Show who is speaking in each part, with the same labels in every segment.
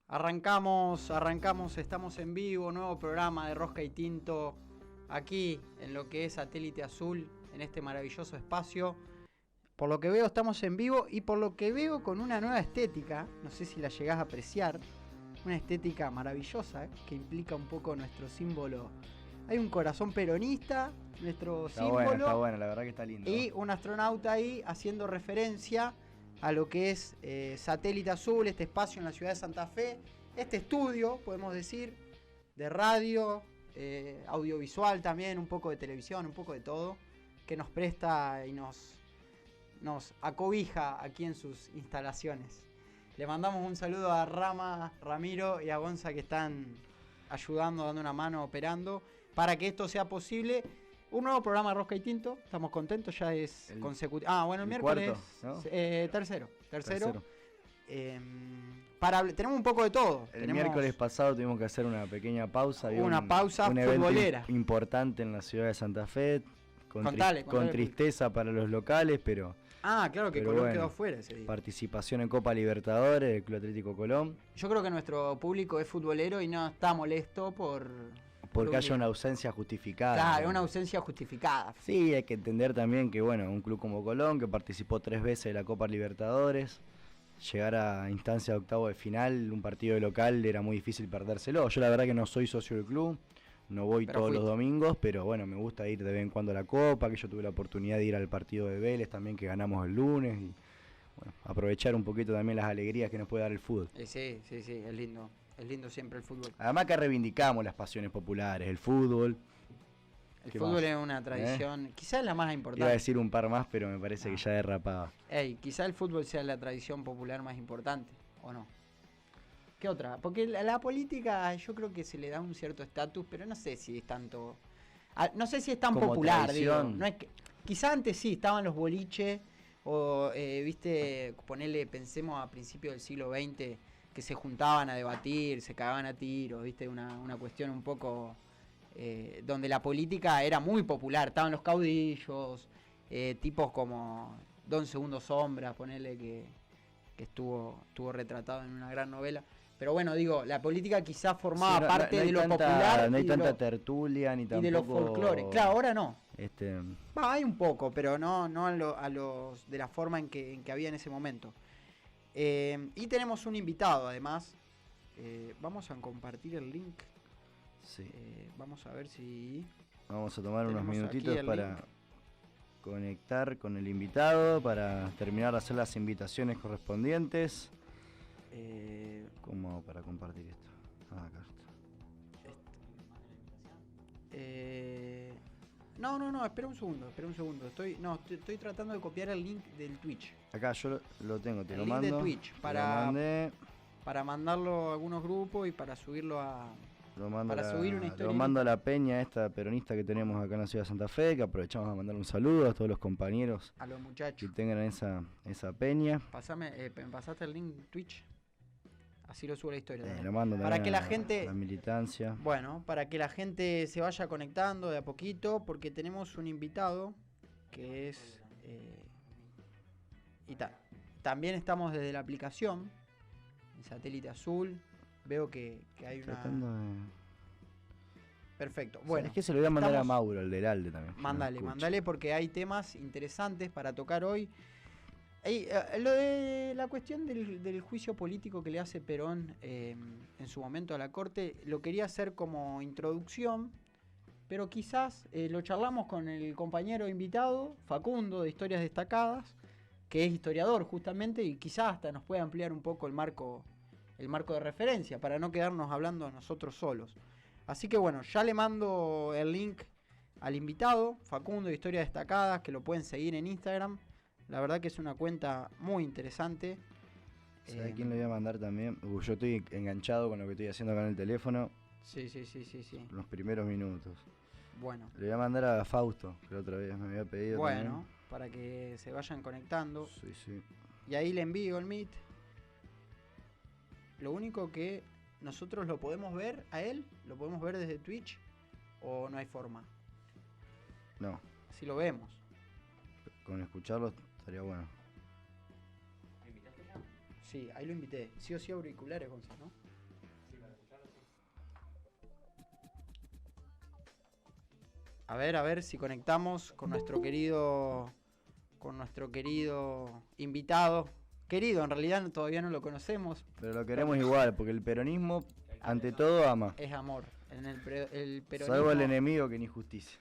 Speaker 1: Arrancamos, estamos en vivo, nuevo programa de Rosca y Tinto, aquí en lo que es Satélite Azul, en este maravilloso espacio. Por lo que veo estamos en vivo y por lo que veo con una nueva estética, no sé si la llegás a apreciar, una estética maravillosa, que implica un poco nuestro símbolo. Hay un corazón peronista, nuestro símbolo.
Speaker 2: Está bueno, la verdad que está lindo.
Speaker 1: Y un astronauta ahí haciendo referencia a lo que es Satélite Azul, este espacio en la ciudad de Santa Fe, este estudio, podemos decir, de radio, audiovisual también, un poco de televisión, un poco de todo, que nos presta y nos acobija aquí en sus instalaciones. Le mandamos un saludo a Rama, Ramiro y a Gonza, que están ayudando, dando una mano, operando, para que esto sea posible. Un nuevo programa de Rosca y Tinto, estamos contentos, ya es consecutivo. El miércoles
Speaker 2: cuarto, ¿no?
Speaker 1: Tercero. Tenemos un poco de todo.
Speaker 2: Miércoles pasado tuvimos que hacer una pequeña pausa.
Speaker 1: Una pausa
Speaker 2: un
Speaker 1: futbolera.
Speaker 2: Evento importante en la ciudad de Santa Fe,
Speaker 1: Contale,
Speaker 2: con tristeza para los locales, pero...
Speaker 1: claro que Colón quedó afuera ese día.
Speaker 2: Participación en Copa Libertadores del Club Atlético Colón.
Speaker 1: Yo creo que nuestro público es futbolero y no está molesto porque
Speaker 2: haya una ausencia justificada.
Speaker 1: Claro, una ausencia justificada.
Speaker 2: Sí, hay que entender también que, un club como Colón, que participó 3 veces de la Copa Libertadores, llegar a instancia de octavo de final, un partido de local, era muy difícil perdérselo. Yo la verdad que no soy socio del club, no voy todos los domingos, pero me gusta ir de vez en cuando a la Copa, que yo tuve la oportunidad de ir al partido de Vélez también, que ganamos el lunes, y aprovechar un poquito también las alegrías que nos puede dar el fútbol.
Speaker 1: Sí, es lindo. Es lindo siempre el fútbol.
Speaker 2: Además que reivindicamos las pasiones populares, el fútbol.
Speaker 1: El fútbol es una tradición, quizás la más importante.
Speaker 2: Iba a decir un par más, pero me parece que ya derrapaba.
Speaker 1: Quizás el fútbol sea la tradición popular más importante, ¿o no? ¿Qué otra? Porque la política yo creo que se le da un cierto estatus, pero no sé si es tanto... No sé si es tan popular, tradición. Digo. No es que, quizás antes sí, estaban los boliches, o, pensemos a principios del siglo XX... que se juntaban a debatir, se cagaban a tiros, ¿viste? Una cuestión un poco donde la política era muy popular. Estaban los caudillos, tipos como Don Segundo Sombra, ponele que estuvo retratado en una gran novela. Pero la política quizás formaba parte de lo popular.
Speaker 2: No hay tanta tertulia ni tampoco...
Speaker 1: Y de los folclores. Claro, ahora no.
Speaker 2: Hay
Speaker 1: un poco, pero no a los de la forma en que había en ese momento. Y tenemos un invitado además. Vamos a compartir el link.
Speaker 2: Sí.
Speaker 1: Vamos a ver si...
Speaker 2: Vamos a tomar unos minutitos para link. Conectar con el invitado, para terminar de hacer las invitaciones correspondientes. ¿Cómo para compartir esto? Acá está.
Speaker 1: No, espera un segundo. Estoy tratando de copiar el link del Twitch.
Speaker 2: Acá yo lo tengo, te
Speaker 1: el
Speaker 2: lo
Speaker 1: link
Speaker 2: mando.
Speaker 1: de Twitch para mandarlo a algunos grupos y para subirlo a... subir una historia.
Speaker 2: Lo mando a la peña esta peronista que tenemos acá en la ciudad de Santa Fe, que aprovechamos a mandar un saludo a todos los compañeros.
Speaker 1: A los muchachos.
Speaker 2: Que tengan esa peña.
Speaker 1: ¿Pasaste el link Twitch? Así lo subo la historia.
Speaker 2: Lo mando
Speaker 1: para que la gente,
Speaker 2: la militancia.
Speaker 1: Para que la gente se vaya conectando de a poquito, porque tenemos un invitado que es también estamos desde la aplicación en Satélite Azul. Veo que hay Perfecto. Bueno,
Speaker 2: es que se lo voy a mandar a Mauro, el del ALDE también.
Speaker 1: Mándale porque hay temas interesantes para tocar hoy. Lo de la cuestión del juicio político que le hace Perón en su momento a la Corte, lo quería hacer como introducción, pero quizás lo charlamos con el compañero invitado, Facundo, de Historias Destacadas, que es historiador justamente, y quizás hasta nos puede ampliar un poco el marco de referencia, para no quedarnos hablando nosotros solos. Así que ya le mando el link al invitado, Facundo, de Historias Destacadas, que lo pueden seguir en Instagram. La verdad que es una cuenta muy interesante.
Speaker 2: ¿Sabes quién le voy a mandar también? Yo estoy enganchado con lo que estoy haciendo acá en el teléfono.
Speaker 1: Sí.
Speaker 2: Los primeros minutos.
Speaker 1: Bueno.
Speaker 2: Le voy a mandar a Fausto, que la otra vez me había pedido.
Speaker 1: Bueno, para que se vayan conectando.
Speaker 2: Sí.
Speaker 1: Y ahí le envío el Meet. Lo único que nosotros lo podemos ver a él, lo podemos ver desde Twitch, o no hay forma.
Speaker 2: No.
Speaker 1: Si lo vemos.
Speaker 2: Con escucharlo estaría bueno.
Speaker 1: ¿Lo invitaste ya? Sí, ahí lo invité. Sí o sí auriculares, Gonzalo, ¿no? A ver si conectamos con nuestro querido invitado. Querido, en realidad todavía no lo conocemos.
Speaker 2: Pero lo queremos igual, porque el peronismo, ante todo, ama.
Speaker 1: Es amor. El peronismo...
Speaker 2: Salvo el enemigo que ni justicia.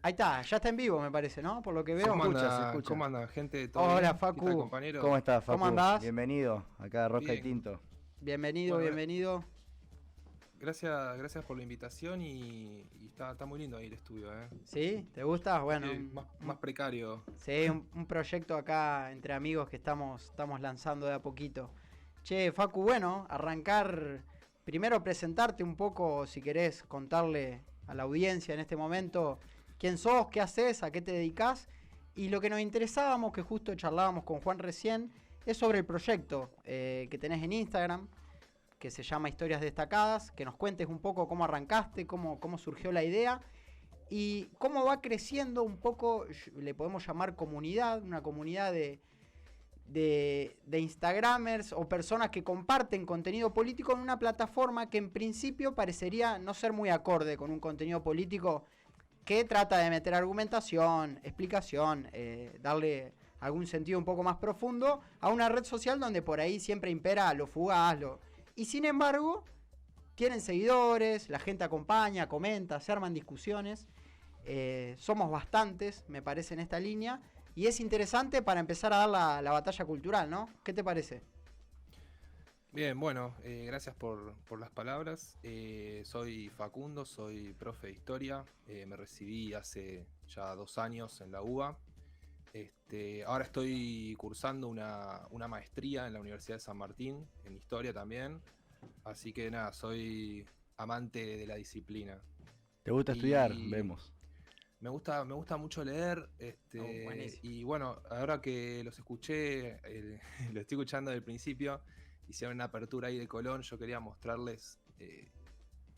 Speaker 1: Ahí está, ya está en vivo, me parece, ¿no? Por lo que veo.
Speaker 2: Se escucha.
Speaker 3: ¿Cómo anda, gente? ¿Todo
Speaker 1: Hola,
Speaker 3: bien?
Speaker 1: Facu.
Speaker 3: ¿Qué tal, compañero?
Speaker 2: ¿Cómo estás, Facu?
Speaker 1: ¿Cómo andás?
Speaker 2: Bienvenido, acá Roca y
Speaker 3: Bien.
Speaker 2: Tinto.
Speaker 1: Bienvenido,
Speaker 3: Bueno,
Speaker 1: bienvenido.
Speaker 3: Gracias por la invitación y está muy lindo ahí el estudio, ¿eh?
Speaker 1: ¿Sí? ¿Te gusta? Bueno,
Speaker 3: Sí, más precario.
Speaker 1: sí, un proyecto acá entre amigos que estamos lanzando de a poquito. Che, Facu, bueno, arrancar, primero presentarte un poco, si querés contarle a la audiencia en este momento quién sos, qué haces, a qué te dedicás. Y lo que nos interesábamos, que justo charlábamos con Juan recién, es sobre el proyecto que tenés en Instagram, que se llama Historias Destacadas, que nos cuentes un poco cómo arrancaste, cómo surgió la idea y cómo va creciendo un poco, le podemos llamar comunidad, una comunidad de Instagramers o personas que comparten contenido político en una plataforma que en principio parecería no ser muy acorde con un contenido político que trata de meter argumentación, explicación, darle algún sentido un poco más profundo a una red social donde por ahí siempre impera lo fugaz, y sin embargo, tienen seguidores, la gente acompaña, comenta, se arman discusiones. Somos bastantes, me parece, en esta línea. Y es interesante para empezar a dar la batalla cultural, ¿no? ¿Qué te parece?
Speaker 3: Bien, bueno, gracias por las palabras. Soy Facundo, soy profe de historia. Me recibí hace ya 2 años en la UBA. Ahora estoy cursando una maestría en la Universidad de San Martín, en historia también. Así que nada, soy amante de la disciplina.
Speaker 2: ¿Te gusta estudiar? Vemos.
Speaker 3: Me gusta mucho leer. Y bueno, ahora que los escuché, lo estoy escuchando desde el principio, hicieron una apertura ahí de Colón. Yo quería mostrarles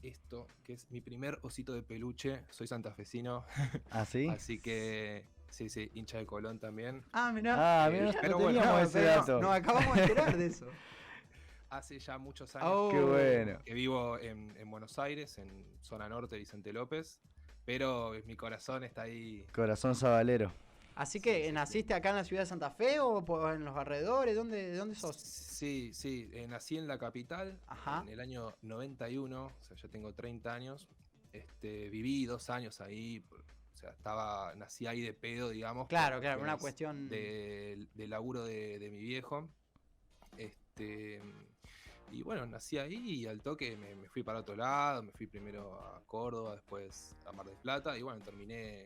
Speaker 3: esto, que es mi primer osito de peluche. Soy santafesino.
Speaker 2: ¿Ah, sí?
Speaker 3: Así que... Sí, hincha de Colón también.
Speaker 1: Mirá.
Speaker 2: Mirá,
Speaker 3: pero
Speaker 2: no teníamos
Speaker 3: bueno,
Speaker 2: ese dato.
Speaker 1: Nos acabamos de enterar de eso.
Speaker 3: Hace ya muchos años
Speaker 2: Qué bueno.
Speaker 3: que vivo en Buenos Aires, en zona norte de Vicente López, pero mi corazón está ahí.
Speaker 2: Corazón sabalero.
Speaker 1: Así que,
Speaker 3: Sí.
Speaker 1: ¿naciste acá en la ciudad de Santa Fe o en los alrededores? ¿De dónde sos?
Speaker 3: Sí, nací en la capital.
Speaker 1: Ajá.
Speaker 3: En el año 91, o sea, ya tengo 30 años. Viví 2 años ahí, o sea, nací ahí de pedo, digamos.
Speaker 1: Claro,
Speaker 3: por
Speaker 1: una
Speaker 3: cuestiones
Speaker 1: cuestión...
Speaker 3: de laburo de mi viejo. Y bueno, nací ahí y al toque me fui para otro lado. Me fui primero a Córdoba, después a Mar del Plata. Y bueno, terminé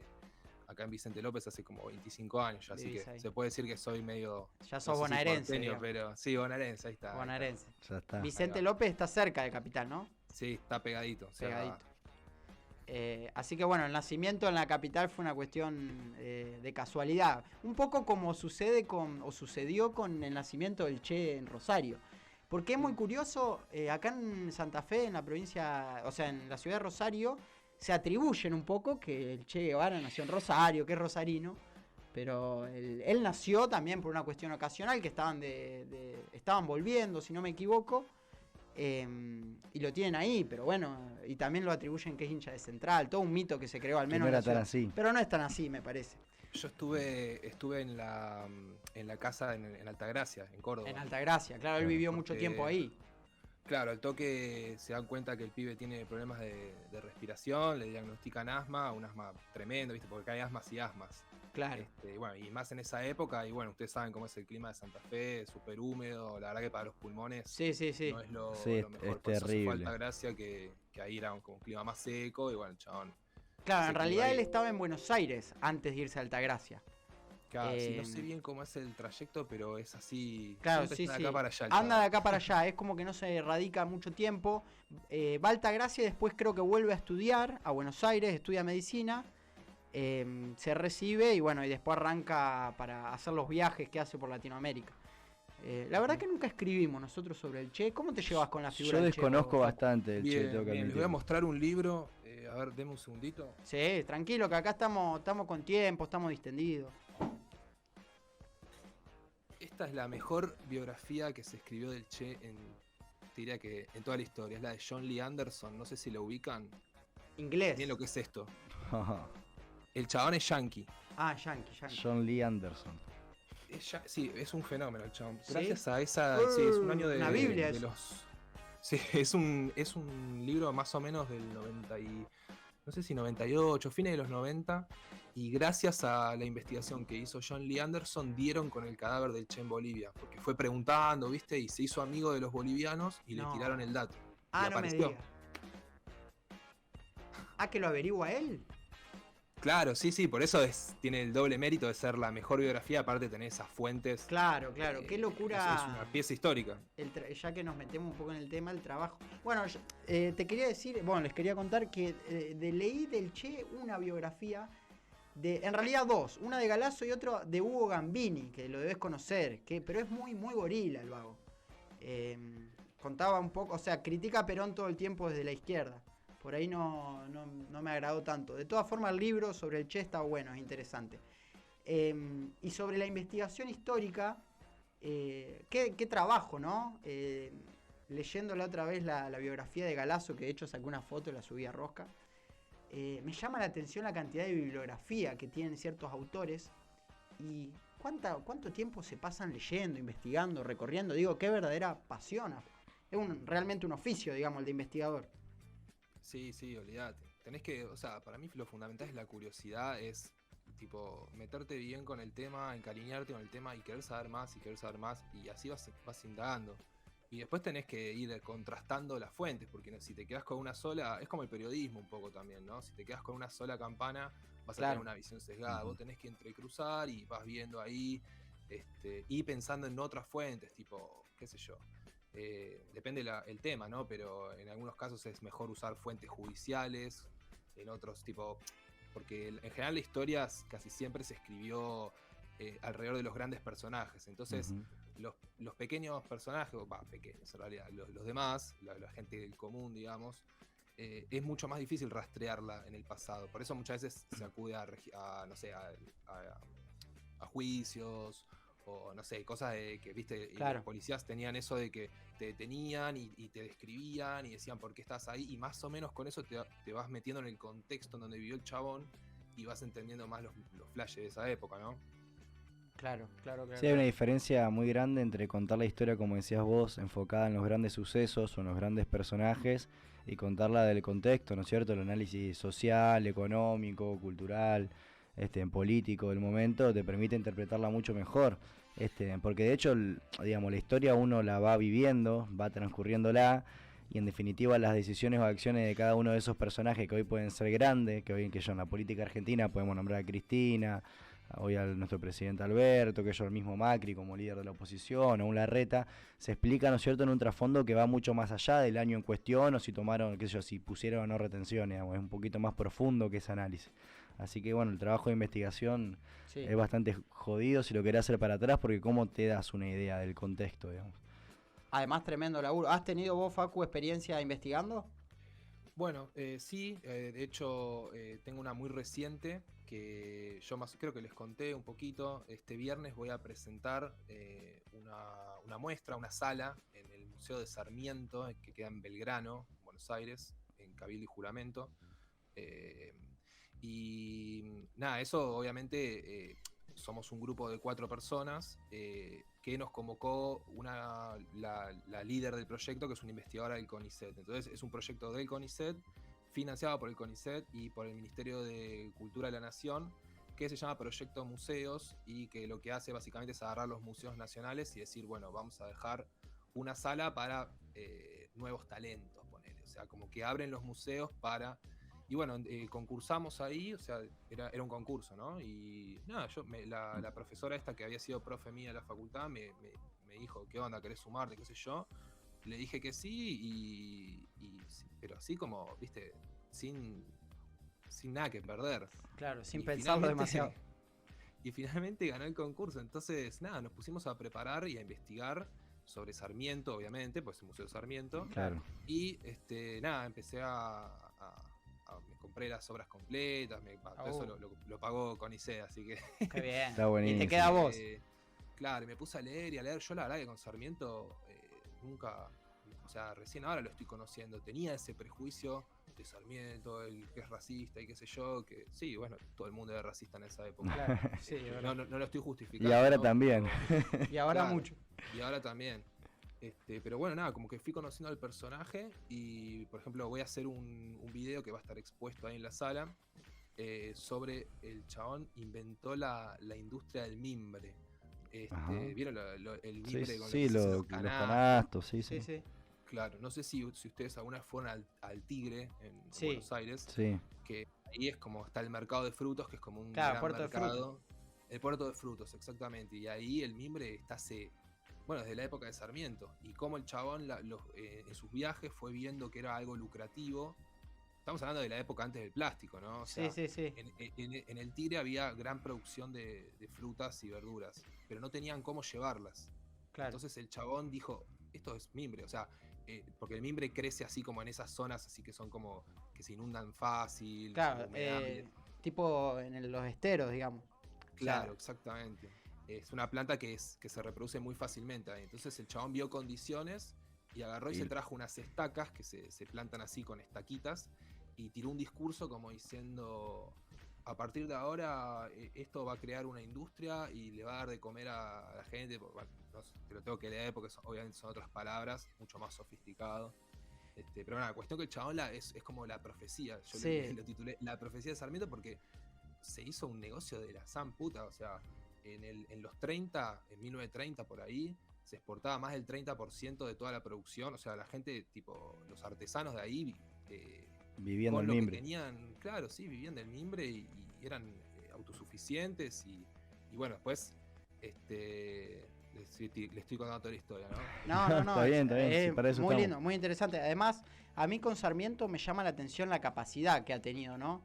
Speaker 3: acá en Vicente López hace como 25 años ya. Así
Speaker 1: Vivís
Speaker 3: que
Speaker 1: ahí.
Speaker 3: se puede decir que soy medio...
Speaker 1: Ya
Speaker 3: no
Speaker 1: sos
Speaker 3: sé si
Speaker 1: bonaerense,
Speaker 3: porteño,
Speaker 1: digamos.
Speaker 3: pero sí, bonaerense, ahí está.
Speaker 1: Bonaerense.
Speaker 2: Ya está.
Speaker 1: Vicente
Speaker 3: Ahí va.
Speaker 1: López está cerca de Capital, ¿no?
Speaker 3: Sí, está pegadito. O sea,
Speaker 1: Pegadito. Así que bueno, el nacimiento en la capital fue una cuestión de casualidad. Un poco como sucedió con el nacimiento del Che en Rosario. Porque es muy curioso, acá en Santa Fe, en la provincia, o sea, en la ciudad de Rosario, se atribuyen un poco que el Che Guevara nació en Rosario, que es rosarino. Pero él nació también por una cuestión ocasional, que estaban volviendo, si no me equivoco. Y lo tienen ahí, pero bueno, y también lo atribuyen que es hincha de Central, todo un mito que se creó al
Speaker 2: Que
Speaker 1: menos
Speaker 2: no
Speaker 1: en la
Speaker 2: era tan
Speaker 1: ciudad.
Speaker 2: así.
Speaker 1: Pero no es tan así, me parece.
Speaker 3: yo estuve en la casa en Altagracia, en Córdoba.
Speaker 1: En Altagracia, claro, él vivió mucho
Speaker 3: Porque,
Speaker 1: tiempo ahí.
Speaker 3: Claro, al toque se dan cuenta que el pibe tiene problemas de respiración, le diagnostican asma, un asma tremendo, ¿viste? Porque acá hay asmas y asmas.
Speaker 1: Claro.
Speaker 3: Bueno, y más en esa época, y bueno, ustedes saben cómo es el clima de Santa Fe, súper húmedo, la verdad que para los pulmones
Speaker 1: Sí.
Speaker 3: no es lo
Speaker 2: Sí,
Speaker 3: mejor.
Speaker 2: es
Speaker 3: Por eso
Speaker 2: terrible.
Speaker 3: hace falta gracia que ahí era como un clima más seco, y bueno, el chabón.
Speaker 1: Claro,
Speaker 3: se
Speaker 1: en
Speaker 3: quedó
Speaker 1: realidad
Speaker 3: ahí.
Speaker 1: él estaba en Buenos Aires antes de irse a Altagracia.
Speaker 3: Claro, sí, no sé bien cómo es el trayecto, pero es así.
Speaker 1: Claro,
Speaker 3: siempre
Speaker 1: sí,
Speaker 3: está de
Speaker 1: sí.
Speaker 3: acá para allá el
Speaker 1: Anda de
Speaker 3: chabón.
Speaker 1: acá para allá, es como que no se radica mucho tiempo. Va a Altagracia y después creo que vuelve a estudiar a Buenos Aires, estudia medicina. Se recibe y bueno, y después arranca para hacer los viajes que hace por Latinoamérica. La verdad que nunca escribimos nosotros sobre el Che. ¿Cómo te llevas con la figura
Speaker 2: Yo
Speaker 1: del Che?
Speaker 2: desconozco bastante del Che,
Speaker 3: Bien,
Speaker 2: tengo que
Speaker 3: bien, les voy a
Speaker 2: admitirlo.
Speaker 3: mostrar un libro. A ver, deme un segundito.
Speaker 1: Sí, tranquilo, que acá estamos con tiempo, estamos distendidos.
Speaker 3: Esta es la mejor biografía que se escribió del Che te diría que en toda la historia. Es la de John Lee Anderson, no sé si la ubican.
Speaker 1: Inglés.
Speaker 3: Miren lo que es esto. El chabón es yankee.
Speaker 1: Ah, Yankee.
Speaker 2: John Lee Anderson.
Speaker 3: Sí, es un fenómeno el chabón.
Speaker 1: ¿Sí?
Speaker 3: Gracias a esa. Sí, es un año de.
Speaker 1: Una Biblia
Speaker 3: de
Speaker 1: eso.
Speaker 3: los. Sí, es un libro más o menos del 90 y. No sé si 98, fines de los 90. Y gracias a la investigación que hizo John Lee Anderson, dieron con el cadáver del Che en Bolivia. Porque fue preguntando, ¿viste? Y se hizo amigo de los bolivianos y
Speaker 1: No.
Speaker 3: le tiraron el dato.
Speaker 1: Ah,
Speaker 3: y
Speaker 1: no me
Speaker 3: apareció.
Speaker 1: digas. Ah, que lo averigua él.
Speaker 3: Claro, sí, por eso tiene el doble mérito de ser la mejor biografía, aparte de tener esas fuentes.
Speaker 1: Claro, qué locura.
Speaker 3: Es una pieza histórica.
Speaker 1: Ya que nos metemos un poco en el tema del trabajo. Bueno, te quería decir, les quería contar que leí del Che una biografía, en realidad dos, una de Galasso y otra de Hugo Gambini, que lo debes conocer, pero es muy, muy gorila el vago. Contaba un poco, o sea, critica a Perón todo el tiempo desde la izquierda. Por ahí no me agradó tanto. De todas formas, el libro sobre el Che está bueno, es interesante. Y sobre la investigación histórica, qué trabajo, ¿no? Leyendo la otra vez la biografía de Galasso, que de hecho saqué una foto y la subí a Rosca, me llama la atención la cantidad de bibliografía que tienen ciertos autores y cuánto tiempo se pasan leyendo, investigando, recorriendo. Digo, qué verdadera pasión. Es realmente un oficio, digamos, el de investigador.
Speaker 3: Sí, olvídate. Tenés que, o sea, para mí lo fundamental es la curiosidad, es tipo meterte bien con el tema, encariñarte con el tema y querer saber más y así vas indagando. Y después tenés que ir contrastando las fuentes, porque si te quedas con una sola, es como el periodismo un poco también, ¿no? Si te quedas con una sola campana, vas a tener una visión sesgada. Vos tenés que entrecruzar y vas viendo ahí, y pensando en otras fuentes, tipo, qué sé yo. Depende el tema, ¿no? Pero en algunos casos es mejor usar fuentes judiciales, en otros tipo, porque en general la historia casi siempre se escribió alrededor de los grandes personajes, entonces los pequeños personajes, pequeños en realidad, los demás, la gente del común, digamos, es mucho más difícil rastrearla en el pasado, por eso muchas veces se acude no sé, a juicios, o no sé, cosas de que, viste, claro. Y los policías tenían eso de que te detenían y te describían y decían por qué estás ahí, y más o menos con eso te vas metiendo en el contexto en donde vivió el chabón y vas entendiendo más los flashes de esa época, ¿no?
Speaker 1: Claro.
Speaker 2: Sí, hay una diferencia muy grande entre contar la historia, como decías vos, enfocada en los grandes sucesos o en los grandes personajes, y contarla del contexto, ¿no es cierto? El análisis social, económico, cultural, político del momento, te permite interpretarla mucho mejor. Porque de hecho, digamos, la historia uno la va viviendo, va transcurriéndola, y en definitiva las decisiones o acciones de cada uno de esos personajes que hoy pueden ser grandes, que hoy en la política argentina podemos nombrar a Cristina, hoy a nuestro presidente Alberto, que yo el mismo Macri como líder de la oposición, o un Larreta, se explica, ¿no es cierto?, en un trasfondo que va mucho más allá del año en cuestión, o si tomaron, qué sé yo, si pusieron o no retenciones, es un poquito más profundo que ese análisis. Así que bueno, el trabajo de investigación es bastante jodido si lo querés hacer para atrás, porque cómo te das una idea del contexto, digamos.
Speaker 1: Además, tremendo laburo. ¿Has tenido vos, Facu, experiencia investigando?
Speaker 3: Bueno, sí, de hecho tengo una muy reciente que yo creo que les conté un poquito. Este viernes voy a presentar una muestra, una sala en el Museo de Sarmiento, que queda en Belgrano, Buenos Aires, en Cabildo y Juramento. Y nada, eso obviamente somos un grupo de 4 personas que nos convocó la líder del proyecto, que es una investigadora del CONICET. Entonces es un proyecto del CONICET, financiado por el CONICET y por el Ministerio de Cultura de la Nación, que se llama Proyecto Museos, y que lo que hace básicamente es agarrar los museos nacionales y decir, bueno, vamos a dejar una sala para nuevos talentos, ponele. O sea, como que abren los museos para... Y bueno, concursamos ahí, o sea, era un concurso, ¿no? Y nada, la profesora esta que había sido profe mía de la facultad me dijo, ¿qué onda? ¿Querés sumarte? ¿Qué sé yo? Le dije que sí, pero así como, viste, sin nada que perder.
Speaker 1: Claro, sin pensarlo demasiado.
Speaker 3: Y finalmente ganó el concurso, entonces nada, nos pusimos a preparar y a investigar sobre Sarmiento, obviamente, pues el Museo Sarmiento.
Speaker 2: Claro.
Speaker 3: Y nada, empecé me compré las obras completas, todo eso lo pagó CONICET, así que...
Speaker 1: Qué bien.
Speaker 2: Está buenísimo.
Speaker 1: Y te queda a vos.
Speaker 3: Claro, y me puse a leer, yo la verdad que con Sarmiento nunca o sea, recién ahora lo estoy conociendo, tenía ese prejuicio de Sarmiento, el que es racista y qué sé yo, que sí, bueno, todo el mundo era racista en esa época.
Speaker 1: Claro, sí, es verdad.
Speaker 3: No lo estoy justificando.
Speaker 2: Y ahora
Speaker 3: ¿no?
Speaker 2: también.
Speaker 1: Y ahora
Speaker 3: Claro,
Speaker 1: mucho.
Speaker 3: y ahora también. Pero bueno, nada, como que fui conociendo al personaje y, por ejemplo, voy a hacer un video que va a estar expuesto ahí en la sala sobre el chabón inventó la industria del mimbre. ¿Vieron el mimbre
Speaker 2: Sí,
Speaker 3: con
Speaker 2: sí,
Speaker 3: lo que se hacen
Speaker 2: los
Speaker 3: los canastos?
Speaker 2: canastos, sí,
Speaker 1: Sí,
Speaker 2: sí.
Speaker 1: sí.
Speaker 3: Claro, no sé si ustedes alguna vez fueron al Tigre en
Speaker 1: Sí.
Speaker 3: Buenos Aires,
Speaker 2: Sí.
Speaker 3: que ahí es como está el mercado de frutos, que es como un
Speaker 1: Claro,
Speaker 3: gran
Speaker 1: puerto de
Speaker 3: mercado. El puerto de frutos, exactamente. Y ahí el mimbre está desde la época de Sarmiento. Y como el chabón en sus viajes fue viendo que era algo lucrativo. Estamos hablando de la época antes del plástico, ¿no? O sea,
Speaker 1: Sí, sí, sí.
Speaker 3: en el Tigre había gran producción de frutas y verduras, pero no tenían cómo llevarlas.
Speaker 1: Claro.
Speaker 3: Entonces el chabón dijo, esto es mimbre, o sea, porque el mimbre crece así como en esas zonas, así que son como que se inundan fácil,
Speaker 1: Claro,
Speaker 3: humedales.
Speaker 1: tipo en los esteros, digamos.
Speaker 3: Claro,
Speaker 1: O sea,
Speaker 3: exactamente. Es una planta que se reproduce muy fácilmente ahí. Entonces el chabón vio condiciones y agarró y se trajo unas estacas que se plantan así con estaquitas y tiró un discurso como diciendo, a partir de ahora esto va a crear una industria y le va a dar de comer a la gente. Bueno, no sé, te lo tengo que leer porque obviamente son otras palabras, mucho más sofisticado. Pero bueno, la cuestión que el chabón es como la profecía. Yo
Speaker 1: sí.
Speaker 3: lo titulé La profecía de Sarmiento porque se hizo un negocio de la san puta. O sea, en los 30, en 1930 por ahí, se exportaba más del 30% de toda la producción. O sea, la gente, tipo, los artesanos de ahí,
Speaker 2: Viviendo
Speaker 3: con
Speaker 2: el
Speaker 3: lo
Speaker 2: mimbre.
Speaker 3: que tenían, claro, sí, vivían del mimbre y eran autosuficientes. Y bueno, después, le estoy contando toda la historia, ¿no?
Speaker 1: No,
Speaker 2: Está bien, está bien,
Speaker 1: es
Speaker 2: sí, para eso
Speaker 1: muy
Speaker 2: estamos.
Speaker 1: lindo, muy interesante. Además, a mí con Sarmiento me llama la atención la capacidad que ha tenido, ¿no?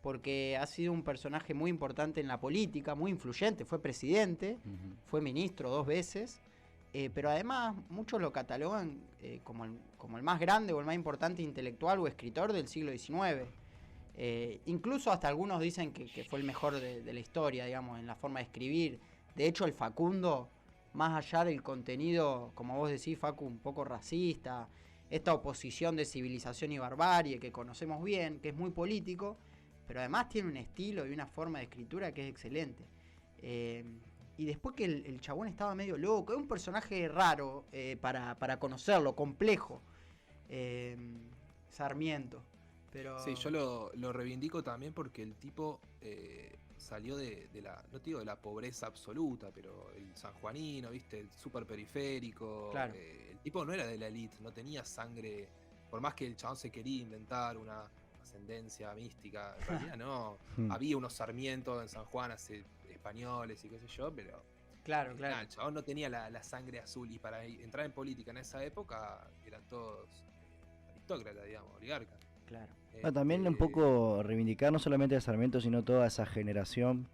Speaker 1: Porque ha sido un personaje muy importante en la política, muy influyente, fue presidente, fue ministro 2 veces, pero además muchos lo catalogan como el más grande o el más importante intelectual o escritor del siglo XIX. Incluso hasta algunos dicen que fue el mejor de la historia, digamos, en la forma de escribir. De hecho, el Facundo, más allá del contenido, como vos decís, Facu, un poco racista, esta oposición de civilización y barbarie que conocemos bien, que es muy político, pero además tiene un estilo y una forma de escritura que es excelente. Y después que el chabón estaba medio loco, es un personaje raro para conocerlo, complejo. Sarmiento. Pero...
Speaker 3: Sí, yo lo reivindico también porque el tipo salió de la, no te digo de la pobreza absoluta, pero el sanjuanino, ¿viste? El súper periférico.
Speaker 1: Claro.
Speaker 3: El tipo no era de la elite, no tenía sangre, por más que el chabón se quería inventar una ascendencia mística, en realidad no. Había unos Sarmientos en San Juan, españoles y qué sé yo, pero...
Speaker 1: Claro.
Speaker 3: El chabón no tenía la sangre azul y para entrar en política en esa época eran todos aristócratas, digamos, oligarcas.
Speaker 1: Claro.
Speaker 2: También un poco reivindicar no solamente a Sarmiento, sino toda esa generación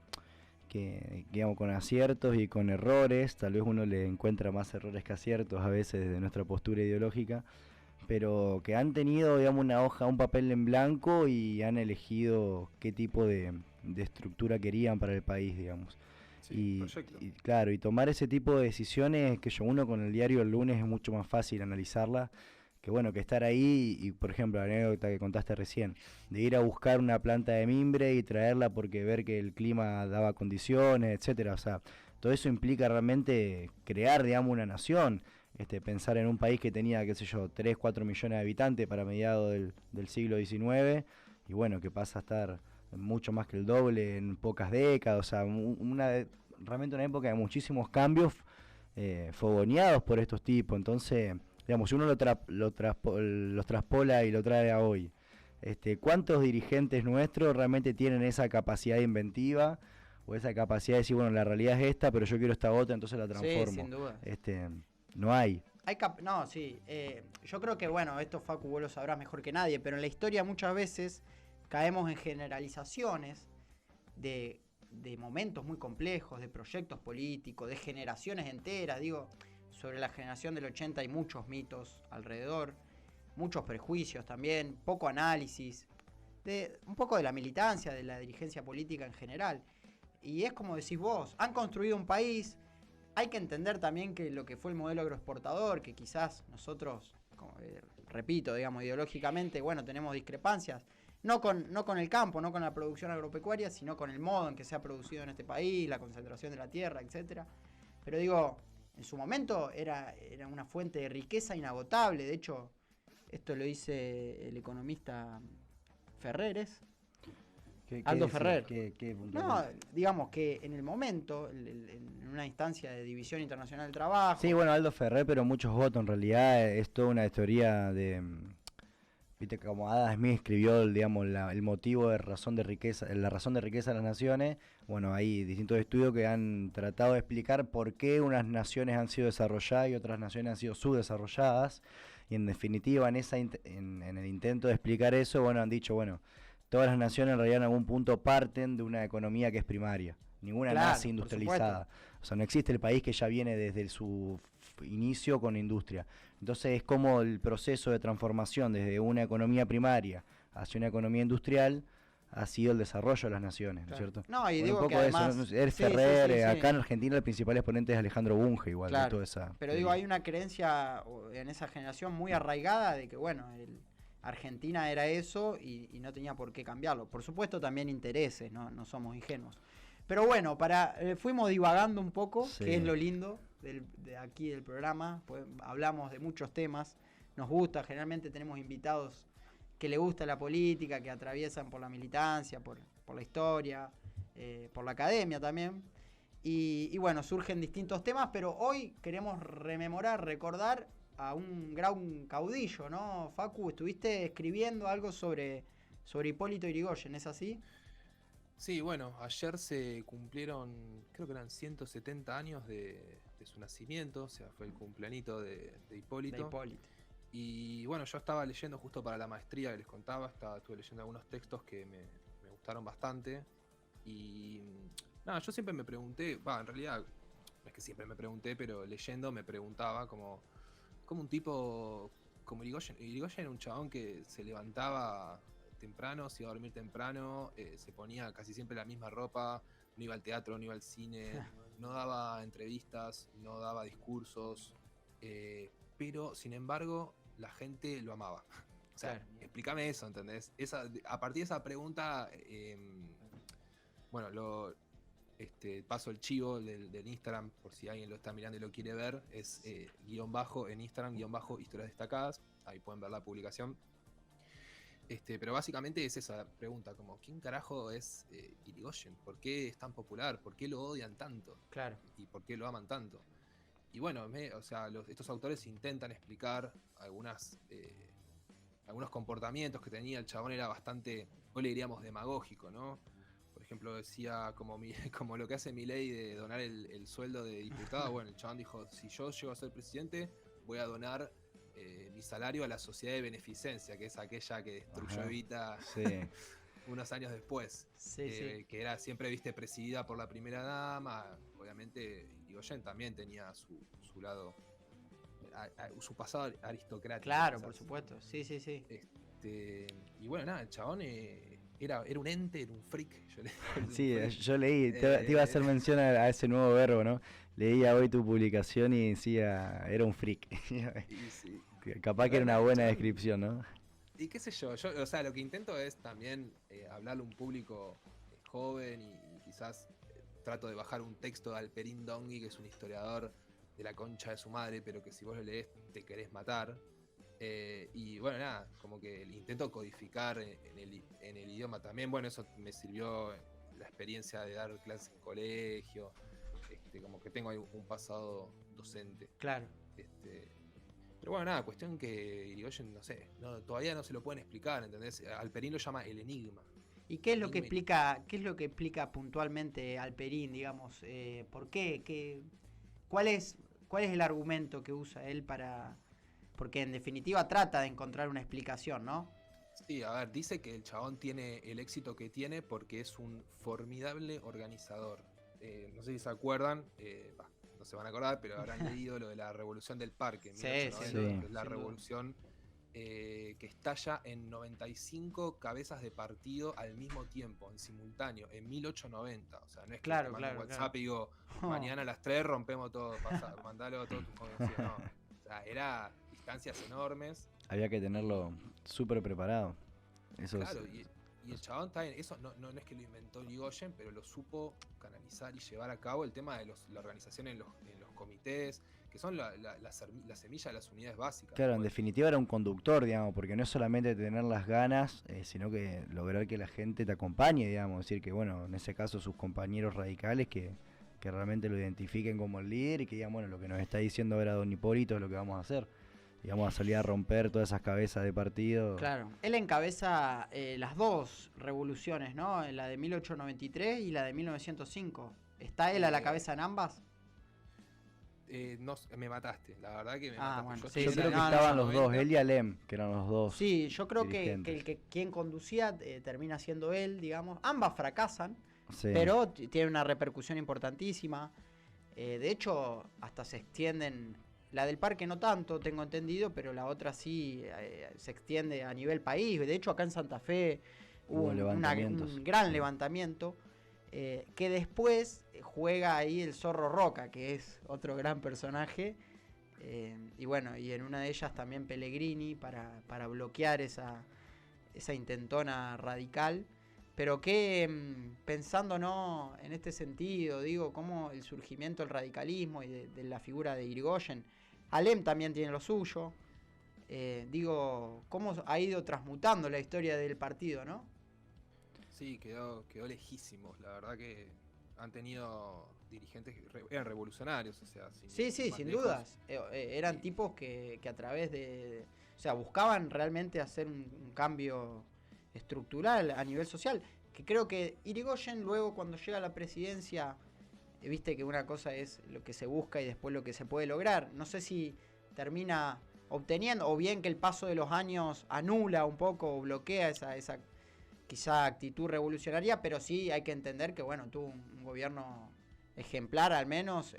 Speaker 2: que, digamos, con aciertos y con errores, tal vez uno le encuentra más errores que aciertos a veces desde nuestra postura ideológica, pero que han tenido, digamos, una hoja, un papel en blanco y han elegido qué tipo de estructura querían para el país, digamos.
Speaker 3: Sí,
Speaker 2: y claro, y tomar ese tipo de decisiones que uno con el diario el lunes es mucho más fácil analizarla que bueno, que estar ahí y por ejemplo la anécdota que contaste recién, de ir a buscar una planta de mimbre y traerla porque ver que el clima daba condiciones, etcétera. O sea, todo eso implica realmente crear, digamos, una nación. Pensar en un país que tenía, qué sé yo, 3, 4 millones de habitantes para mediados del siglo XIX y bueno, que pasa a estar mucho más que el doble en pocas décadas. O sea, realmente una época de muchísimos cambios fogoneados por estos tipos. Entonces, digamos, si uno los traspola y lo trae a hoy, ¿cuántos dirigentes nuestros realmente tienen esa capacidad inventiva o esa capacidad de decir, bueno, la realidad es esta, pero yo quiero esta otra, entonces la transformo?
Speaker 1: Sí, sin duda.
Speaker 2: No hay.
Speaker 1: No, sí. Yo creo que, bueno, esto Facu vos lo sabrás mejor que nadie, pero en la historia muchas veces caemos en generalizaciones de momentos muy complejos, de proyectos políticos, de generaciones enteras. Digo, sobre la generación del 80 hay muchos mitos alrededor, muchos prejuicios también, poco análisis, un poco de la militancia, de la dirigencia política en general. Y es como decís vos, han construido un país, hay que entender también que lo que fue el modelo agroexportador, que quizás nosotros repito, digamos, ideológicamente, bueno, tenemos discrepancias. No con el campo, no con la producción agropecuaria, sino con el modo en que se ha producido en este país, la concentración de la tierra, etcétera. Pero digo, en su momento era una fuente de riqueza inagotable. De hecho, esto lo dice el economista Ferreres, Aldo Ferrer. No, digamos que en el momento, en una instancia de división internacional del trabajo.
Speaker 2: Sí, bueno, Aldo Ferrer, pero muchos votos. En realidad es toda una teoría de... Viste, como Adam Smith escribió, digamos, el motivo de razón de riqueza, la razón de riqueza de las naciones. Bueno, hay distintos estudios que han tratado de explicar por qué unas naciones han sido desarrolladas y otras naciones han sido subdesarrolladas. Y en definitiva, en el intento de explicar eso, bueno, han dicho, bueno, todas las naciones en realidad en algún punto parten de una economía que es primaria. Ninguna nace industrializada. O sea, no existe el país que ya viene desde su inicio con industria. Entonces es como el proceso de transformación desde una economía primaria hacia una economía industrial ha sido el desarrollo de las naciones, ¿no es cierto?
Speaker 1: No, y
Speaker 2: bueno,
Speaker 1: digo
Speaker 2: un poco
Speaker 1: que además...
Speaker 2: Ferrer, acá en Argentina el principal exponente es Alejandro Bunge, igual.
Speaker 1: Claro,
Speaker 2: de toda esa
Speaker 1: pero digo, hay una creencia en esa generación muy arraigada de que, bueno, Argentina era eso y no tenía por qué cambiarlo. Por supuesto también intereses, no somos ingenuos. Pero bueno, fuimos divagando un poco, que es lo lindo de aquí del programa. Pues hablamos de muchos temas, nos gusta, generalmente tenemos invitados que le gusta la política, que atraviesan por la militancia, por la historia, por la academia también. Y bueno, surgen distintos temas, pero hoy queremos recordar a un gran caudillo, ¿no, Facu? Estuviste escribiendo algo sobre Hipólito Yrigoyen, ¿es así?
Speaker 3: Sí, bueno, ayer se cumplieron, creo que eran 170 años de su nacimiento, o sea, fue el cumpleañito de Hipólito. Y bueno, yo estaba leyendo justo para la maestría que les contaba, estuve leyendo algunos textos que me gustaron bastante. Y nada, yo siempre me pregunté, en realidad, no es que siempre me pregunté, pero leyendo me preguntaba como un tipo como Yrigoyen era un chabón que se levantaba temprano, se iba a dormir temprano, se ponía casi siempre la misma ropa, no iba al teatro, no iba al cine, no daba entrevistas, no daba discursos, pero sin embargo la gente lo amaba. O sea, explícame eso, ¿entendés? A partir de esa pregunta, bueno, paso el chivo del Instagram, por si alguien lo está mirando y lo quiere ver, es _ en Instagram, _ historias destacadas, ahí pueden ver la publicación. Pero básicamente es esa pregunta, como ¿quién carajo es Yrigoyen? ¿Por qué es tan popular? ¿Por qué lo odian tanto?
Speaker 1: Claro.
Speaker 3: ¿Y por qué lo aman tanto? Y bueno, estos autores intentan explicar algunos comportamientos que tenía. El chabón era bastante, hoy le diríamos, demagógico, ¿no? Por ejemplo, decía como lo que hace Milei de donar el sueldo de diputado. Bueno, el chabón dijo, si yo llego a ser presidente, voy a donar mi salario a la sociedad de beneficencia, que es aquella que destruyó Evita unos años después. Que era siempre, presidida por la primera dama. Obviamente, Yrigoyen también tenía su lado, su pasado aristocrático.
Speaker 1: Claro, por supuesto. Sí.
Speaker 3: Y bueno, nada, el chabón era un ente, era un freak.
Speaker 2: Yo leí, te iba a hacer mención a ese nuevo verbo, ¿no? Leía hoy tu publicación y decía, era un freak.
Speaker 3: Sí.
Speaker 2: Capaz que era una buena descripción, ¿no?
Speaker 3: Y qué sé yo, lo que intento es también hablarle a un público joven y quizás trato de bajar un texto de Alperín Dongui, que es un historiador de la concha de su madre, pero que si vos lo lees te querés matar. Y bueno, nada, como que intento codificar en el idioma también. Bueno, eso me sirvió la experiencia de dar clases en colegio, como que tengo un pasado docente.
Speaker 1: Claro.
Speaker 3: Pero bueno, nada, cuestión que Yrigoyen, no sé, todavía no se lo pueden explicar, ¿entendés? Alperín lo llama el enigma.
Speaker 1: ¿Y qué es lo que explica puntualmente Alperín, digamos? ¿Por qué? ¿Cuál es el argumento que usa él para...? Porque en definitiva trata de encontrar una explicación, ¿no?
Speaker 3: Sí, a ver, dice que el chabón tiene el éxito que tiene porque es un formidable organizador. No sé si se acuerdan, no se van a acordar, pero habrán leído lo de la Revolución del Parque, en 1890, que es la revolución que estalla en 95 cabezas de partido al mismo tiempo, en simultáneo, en 1890. O sea, no es que te mando un WhatsApp y digo, mañana a las 3 rompemos todo, mandalo a todos tus conocidos. No. O sea, era distancias enormes.
Speaker 2: Había que tenerlo súper preparado. Eso
Speaker 3: Claro,
Speaker 2: es,
Speaker 3: y el chabón también, eso no es que lo inventó Irigoyen, pero lo supo canalizar y llevar a cabo el tema de la organización en los comités, que son la semilla de las unidades básicas.
Speaker 2: claro, en
Speaker 3: Bueno,
Speaker 2: definitiva era un conductor, digamos, porque no es solamente tener las ganas, sino que lograr que la gente te acompañe, digamos, decir que, bueno, en ese caso sus compañeros radicales que realmente lo identifiquen como el líder y que digan, bueno, lo que nos está diciendo ahora don Hipólito es lo que vamos a hacer. Y vamos a salir a romper todas esas cabezas de partido.
Speaker 1: Claro, él encabeza las dos revoluciones, ¿no? La de 1893 y la de 1905. ¿Está él a la cabeza en ambas?
Speaker 3: no, me mataste, la verdad que me
Speaker 1: Ah,
Speaker 3: mataste.
Speaker 1: bueno,
Speaker 3: Yo
Speaker 1: sí,
Speaker 2: Yo
Speaker 3: estoy
Speaker 2: creo
Speaker 3: en
Speaker 2: que
Speaker 3: la
Speaker 2: estaban
Speaker 3: década
Speaker 2: los dos,
Speaker 3: 90.
Speaker 2: él y Alem, que eran los dos.
Speaker 1: Sí, yo creo que
Speaker 2: dirigentes.
Speaker 1: quien conducía termina siendo él, digamos. Ambas fracasan,
Speaker 2: Sí.
Speaker 1: pero tiene una repercusión importantísima. De hecho, hasta se extienden. La del parque no tanto, tengo entendido, pero la otra sí se extiende a nivel país. De hecho, acá en Santa Fe hubo un gran levantamiento que después juega ahí el Zorro Roca, que es otro gran personaje. Y bueno, y en una de ellas también Pellegrini para bloquear esa intentona radical. Pero que pensando, ¿no?, en este sentido, digo, cómo el surgimiento del radicalismo y de la figura de Irigoyen, Alem también tiene lo suyo, digo, cómo ha ido transmutando la historia del partido, ¿no?
Speaker 3: Sí, quedó lejísimos. La verdad que han tenido dirigentes que eran revolucionarios, o sea,
Speaker 1: Sí,
Speaker 3: más
Speaker 1: sin
Speaker 3: lejos.
Speaker 1: dudas. Eran tipos que a través o sea, buscaban realmente hacer un cambio estructural a nivel social. Que creo que Irigoyen luego cuando llega a la presidencia, viste que una cosa es lo que se busca y después lo que se puede lograr. No sé si termina obteniendo, o bien que el paso de los años anula un poco o bloquea esa quizá actitud revolucionaria, pero sí hay que entender que, bueno, tuvo un gobierno ejemplar al menos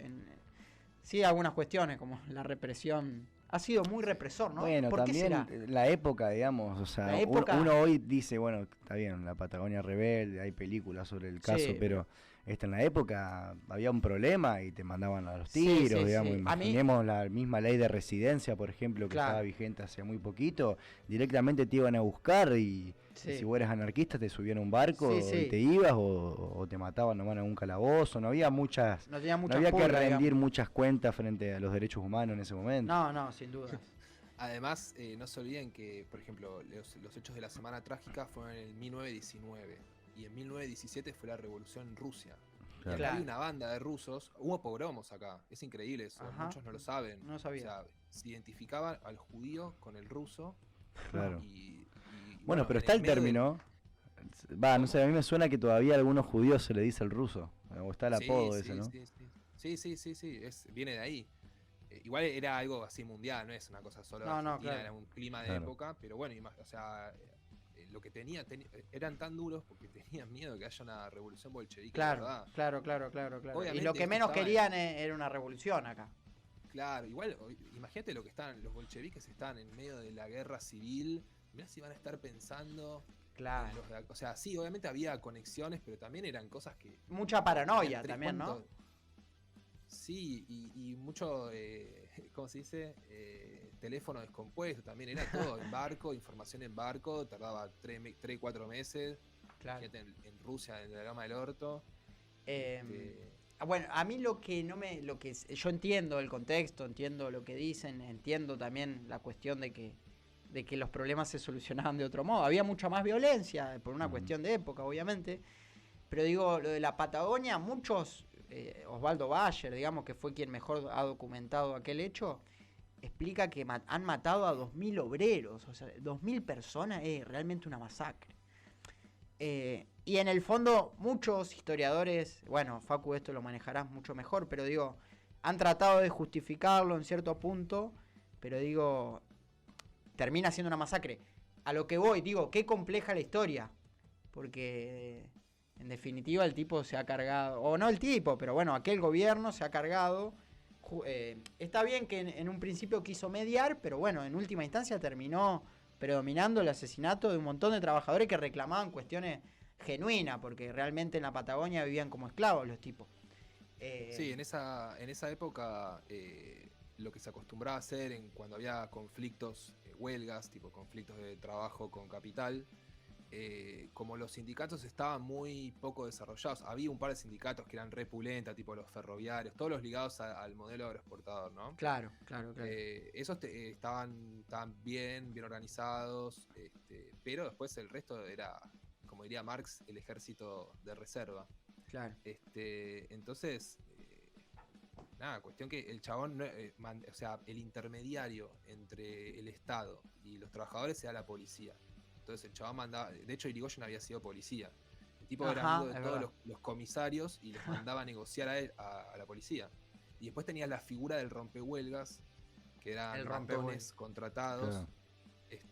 Speaker 1: sí, algunas cuestiones como la represión. Ha sido muy represor, ¿no?
Speaker 2: Bueno,
Speaker 1: ¿Por qué
Speaker 2: también
Speaker 1: será?
Speaker 2: la época, digamos, o sea,
Speaker 1: La época-
Speaker 2: uno hoy dice, bueno, está bien, la Patagonia Rebelde, hay películas sobre el caso,
Speaker 1: Sí,
Speaker 2: pero en la época había un problema y te mandaban a los
Speaker 1: Sí,
Speaker 2: tiros,
Speaker 1: sí,
Speaker 2: digamos,
Speaker 1: sí. A mí-
Speaker 2: imaginemos la misma ley de residencia, por ejemplo, que
Speaker 1: Claro.
Speaker 2: estaba vigente hace muy poquito, directamente te iban a buscar y
Speaker 1: Sí.
Speaker 2: si vos eras anarquista te subían a un barco
Speaker 1: Sí, sí.
Speaker 2: y te ibas o te mataban nomás en un calabozo, no había muchas...
Speaker 1: No tenía
Speaker 2: No
Speaker 1: mucha
Speaker 2: había que
Speaker 1: pulga,
Speaker 2: rendir
Speaker 1: digamos.
Speaker 2: muchas cuentas frente a los derechos humanos en ese momento.
Speaker 1: No, sin duda.
Speaker 3: Además, no se olviden que, por ejemplo, los hechos de la Semana Trágica fueron en el 1919 y en 1917 fue la revolución en Rusia. Y acá
Speaker 1: Claro.
Speaker 3: hay una banda de rusos, hubo pogromos acá, es increíble eso,
Speaker 1: Ajá.
Speaker 3: muchos no lo saben.
Speaker 1: No sabía.
Speaker 3: O sea, se identificaban al judío con el ruso.
Speaker 2: Claro.
Speaker 3: Y
Speaker 2: Bueno, pero
Speaker 3: en
Speaker 2: está el
Speaker 3: medio
Speaker 2: término. Va, no sé, a mí me suena que todavía a algunos judíos se le dice el ruso. O está el
Speaker 3: Sí,
Speaker 2: apodo
Speaker 3: sí,
Speaker 2: ese, ¿no?
Speaker 3: sí, viene de ahí. Igual era algo así mundial, no es una cosa solo de
Speaker 1: No,
Speaker 3: Argentina,
Speaker 1: claro.
Speaker 3: era un clima de
Speaker 2: Claro.
Speaker 3: época, pero bueno, o sea, lo que eran tan duros porque tenían miedo que haya una revolución bolchevique, de
Speaker 1: Claro,
Speaker 3: verdad.
Speaker 1: claro. Y
Speaker 3: Obviamente
Speaker 1: lo que
Speaker 3: esto
Speaker 1: menos
Speaker 3: estaba
Speaker 1: querían era una revolución acá.
Speaker 3: Claro, igual, imagínate lo que están, los bolcheviques están en medio de la guerra civil, mirá si van a estar pensando.
Speaker 1: Claro.
Speaker 3: O sea, sí, obviamente había conexiones, pero también eran cosas que.
Speaker 1: Mucha paranoia
Speaker 3: entre
Speaker 1: también, ¿no?
Speaker 3: cuanto- Sí, y mucho, ¿cómo se dice? Teléfono descompuesto también, era todo en barco, información en barco, tardaba 3-4 meses.
Speaker 1: Claro.
Speaker 3: Fíjate, en Rusia, en la gama del orto.
Speaker 1: Bueno, a mí yo entiendo el contexto, entiendo lo que dicen, entiendo también la cuestión de que los problemas se solucionaban de otro modo. Había mucha más violencia, por una cuestión de época, obviamente. Pero digo, lo de la Patagonia, muchos, Osvaldo Bayer, digamos, que fue quien mejor ha documentado aquel hecho, explica que han matado a 2.000 obreros. O sea, 2.000 personas es realmente una masacre. Y en el fondo, muchos historiadores, bueno, Facu, esto lo manejarás mucho mejor, pero digo, han tratado de justificarlo en cierto punto, pero digo, termina siendo una masacre. A lo que voy, digo, qué compleja la historia, porque en definitiva el tipo se ha cargado, o no el tipo, pero bueno, aquel gobierno se ha cargado. Está bien que en un principio quiso mediar, pero bueno, en última instancia terminó predominando el asesinato de un montón de trabajadores que reclamaban cuestiones genuinas, porque realmente en la Patagonia vivían como esclavos los tipos.
Speaker 3: Sí, en esa época lo que se acostumbraba a hacer cuando había conflictos, huelgas, tipo conflictos de trabajo con capital, como los sindicatos estaban muy poco desarrollados, había un par de sindicatos que eran repulenta, tipo los ferroviarios, todos los ligados al modelo agroexportador, ¿no?
Speaker 1: Claro.
Speaker 3: Esos estaban bien organizados, pero después el resto era, como diría Marx, el ejército de reserva.
Speaker 1: Claro.
Speaker 3: Entonces, nada, cuestión que el chabón, o sea, el intermediario entre el Estado y los trabajadores era la policía. Entonces el chabón mandaba, de hecho Irigoyen había sido policía. El tipo era amigo de todos los comisarios y les mandaba a negociar a él, a la policía. Y después tenías la figura del rompehuelgas, que eran ratones contratados, claro,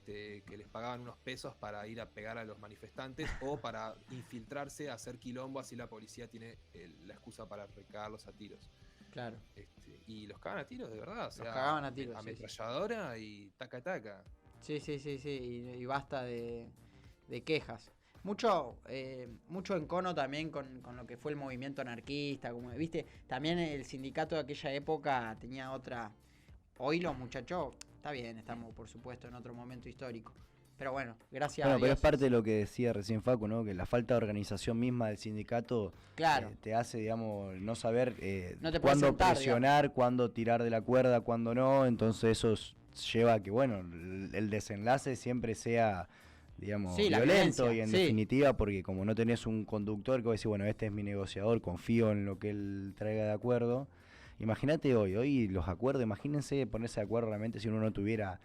Speaker 3: que les pagaban unos pesos para ir a pegar a los manifestantes o para infiltrarse, hacer quilombo, así la policía tiene la excusa para recagarlos a tiros.
Speaker 1: Claro.
Speaker 3: Y los cagaban a tiros, de verdad. O sea,
Speaker 1: los cagaban a tiros.
Speaker 3: Ametralladora, sí. Y taca.
Speaker 1: Sí. Y basta de quejas. Mucho encono también con lo que fue el movimiento anarquista, como viste, también el sindicato de aquella época tenía otra. Hoy los muchachos, está bien, estamos por supuesto en otro momento histórico. Pero bueno, gracias a Dios.
Speaker 2: Pero es parte de lo que decía recién Facu, ¿no? Que la falta de organización misma del sindicato,
Speaker 1: claro,
Speaker 2: te hace, digamos, no saber
Speaker 1: no
Speaker 2: cuándo
Speaker 1: sentar,
Speaker 2: presionar, digamos, cuándo tirar de la cuerda, cuándo no. Entonces eso lleva a que, bueno, el desenlace siempre sea, digamos,
Speaker 1: sí,
Speaker 2: violento y en definitiva, porque como no tenés un conductor que va a decir, bueno, este es mi negociador, confío en lo que él traiga de acuerdo. Imagínate hoy los acuerdos, imagínense ponerse de acuerdo realmente si uno no tuviera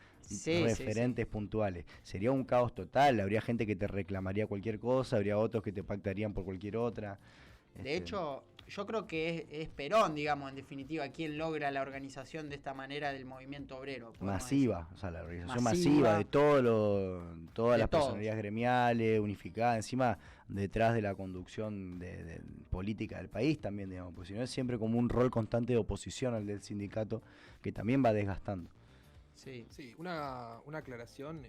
Speaker 2: referentes puntuales. Sería un caos total, habría gente que te reclamaría cualquier cosa, habría otros que te pactarían por cualquier otra.
Speaker 1: De hecho, yo creo que es Perón, digamos, en definitiva, quien logra la organización de esta manera del movimiento obrero.
Speaker 2: Masiva, o sea, la organización masiva de todas las personalidades gremiales, unificadas, encima detrás de la conducción de política del país también, digamos, porque si no es siempre como un rol constante de oposición al del sindicato, que también va desgastando.
Speaker 3: Sí, una aclaración,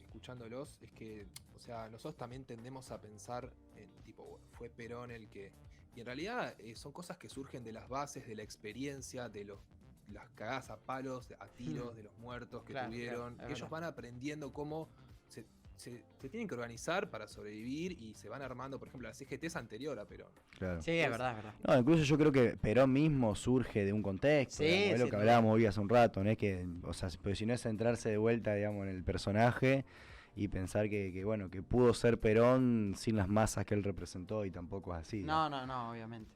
Speaker 3: escuchándolos, es que, o sea, nosotros también tendemos a pensar en, tipo, fue Perón el que... Y en realidad son cosas que surgen de las bases, de la experiencia, de las cagadas a palos, a tiros, de los muertos que tuvieron. Ellos van aprendiendo cómo se tienen que organizar para sobrevivir y se van armando, por ejemplo, la CGT es anterior a Perón.
Speaker 2: Claro.
Speaker 1: Sí, es verdad.
Speaker 2: No, incluso yo creo que Perón mismo surge de un contexto, digamos, es lo que hablábamos hoy hace un rato, ¿no? Es que, o sea, pero si no es centrarse de vuelta, digamos, en el personaje y pensar que bueno, que pudo ser Perón sin las masas que él representó y tampoco es así.
Speaker 1: No, obviamente.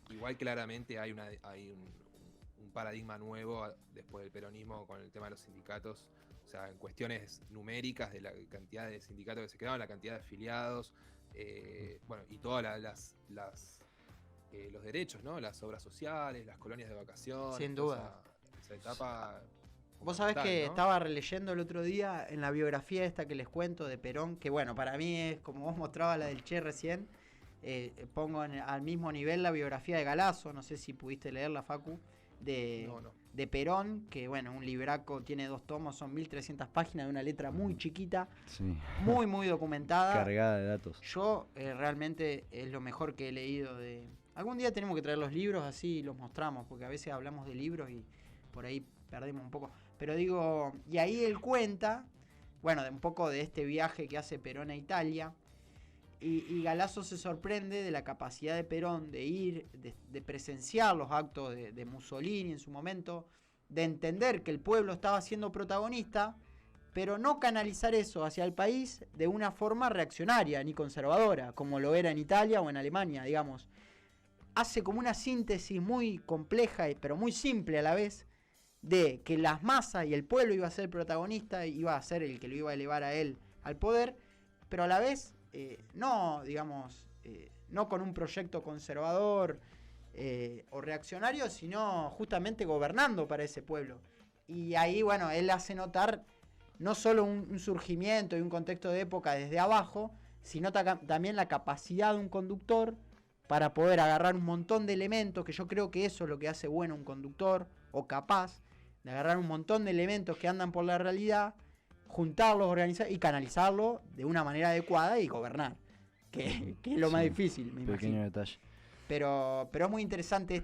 Speaker 3: Igual claramente hay un paradigma nuevo después del peronismo con el tema de los sindicatos. O sea, en cuestiones numéricas de la cantidad de sindicatos que se quedaban, la cantidad de afiliados, bueno, y todas los derechos, ¿no? Las obras sociales, las colonias de vacaciones.
Speaker 1: Sin duda.
Speaker 3: Esa etapa.
Speaker 1: Vos sabés que estaba releyendo el otro día en la biografía esta que les cuento de Perón, que bueno, para mí es como vos mostrabas la del Che recién, pongo al mismo nivel la biografía de Galazo, no sé si pudiste leerla, Facu, de Perón, que bueno, un libraco, tiene 2 tomos, son 1300 páginas de una letra muy chiquita, muy documentada.
Speaker 2: Cargada de datos.
Speaker 1: Yo realmente es lo mejor que he leído de... Algún día tenemos que traer los libros así y los mostramos, porque a veces hablamos de libros y por ahí perdemos un poco. Pero digo, y ahí él cuenta, bueno, de un poco de este viaje que hace Perón a Italia, y Galazo se sorprende de la capacidad de Perón de ir, de presenciar los actos de Mussolini en su momento, de entender que el pueblo estaba siendo protagonista, pero no canalizar eso hacia el país de una forma reaccionaria ni conservadora, como lo era en Italia o en Alemania, digamos. Hace como una síntesis muy compleja, pero muy simple a la vez, de que las masas y el pueblo iba a ser el protagonista, iba a ser el que lo iba a elevar a él al poder, pero a la vez no, digamos, no con un proyecto conservador o reaccionario, sino justamente gobernando para ese pueblo. Y ahí, bueno, él hace notar no solo un surgimiento y un contexto de época desde abajo, sino también la capacidad de un conductor para poder agarrar un montón de elementos, que yo creo que eso es lo que hace bueno un conductor, o capaz de agarrar un montón de elementos que andan por la realidad, juntarlos, organizar y canalizarlos de una manera adecuada y gobernar, que es lo más difícil, me
Speaker 2: pequeño
Speaker 1: imagino.
Speaker 2: detalle.
Speaker 1: Pero es muy interesante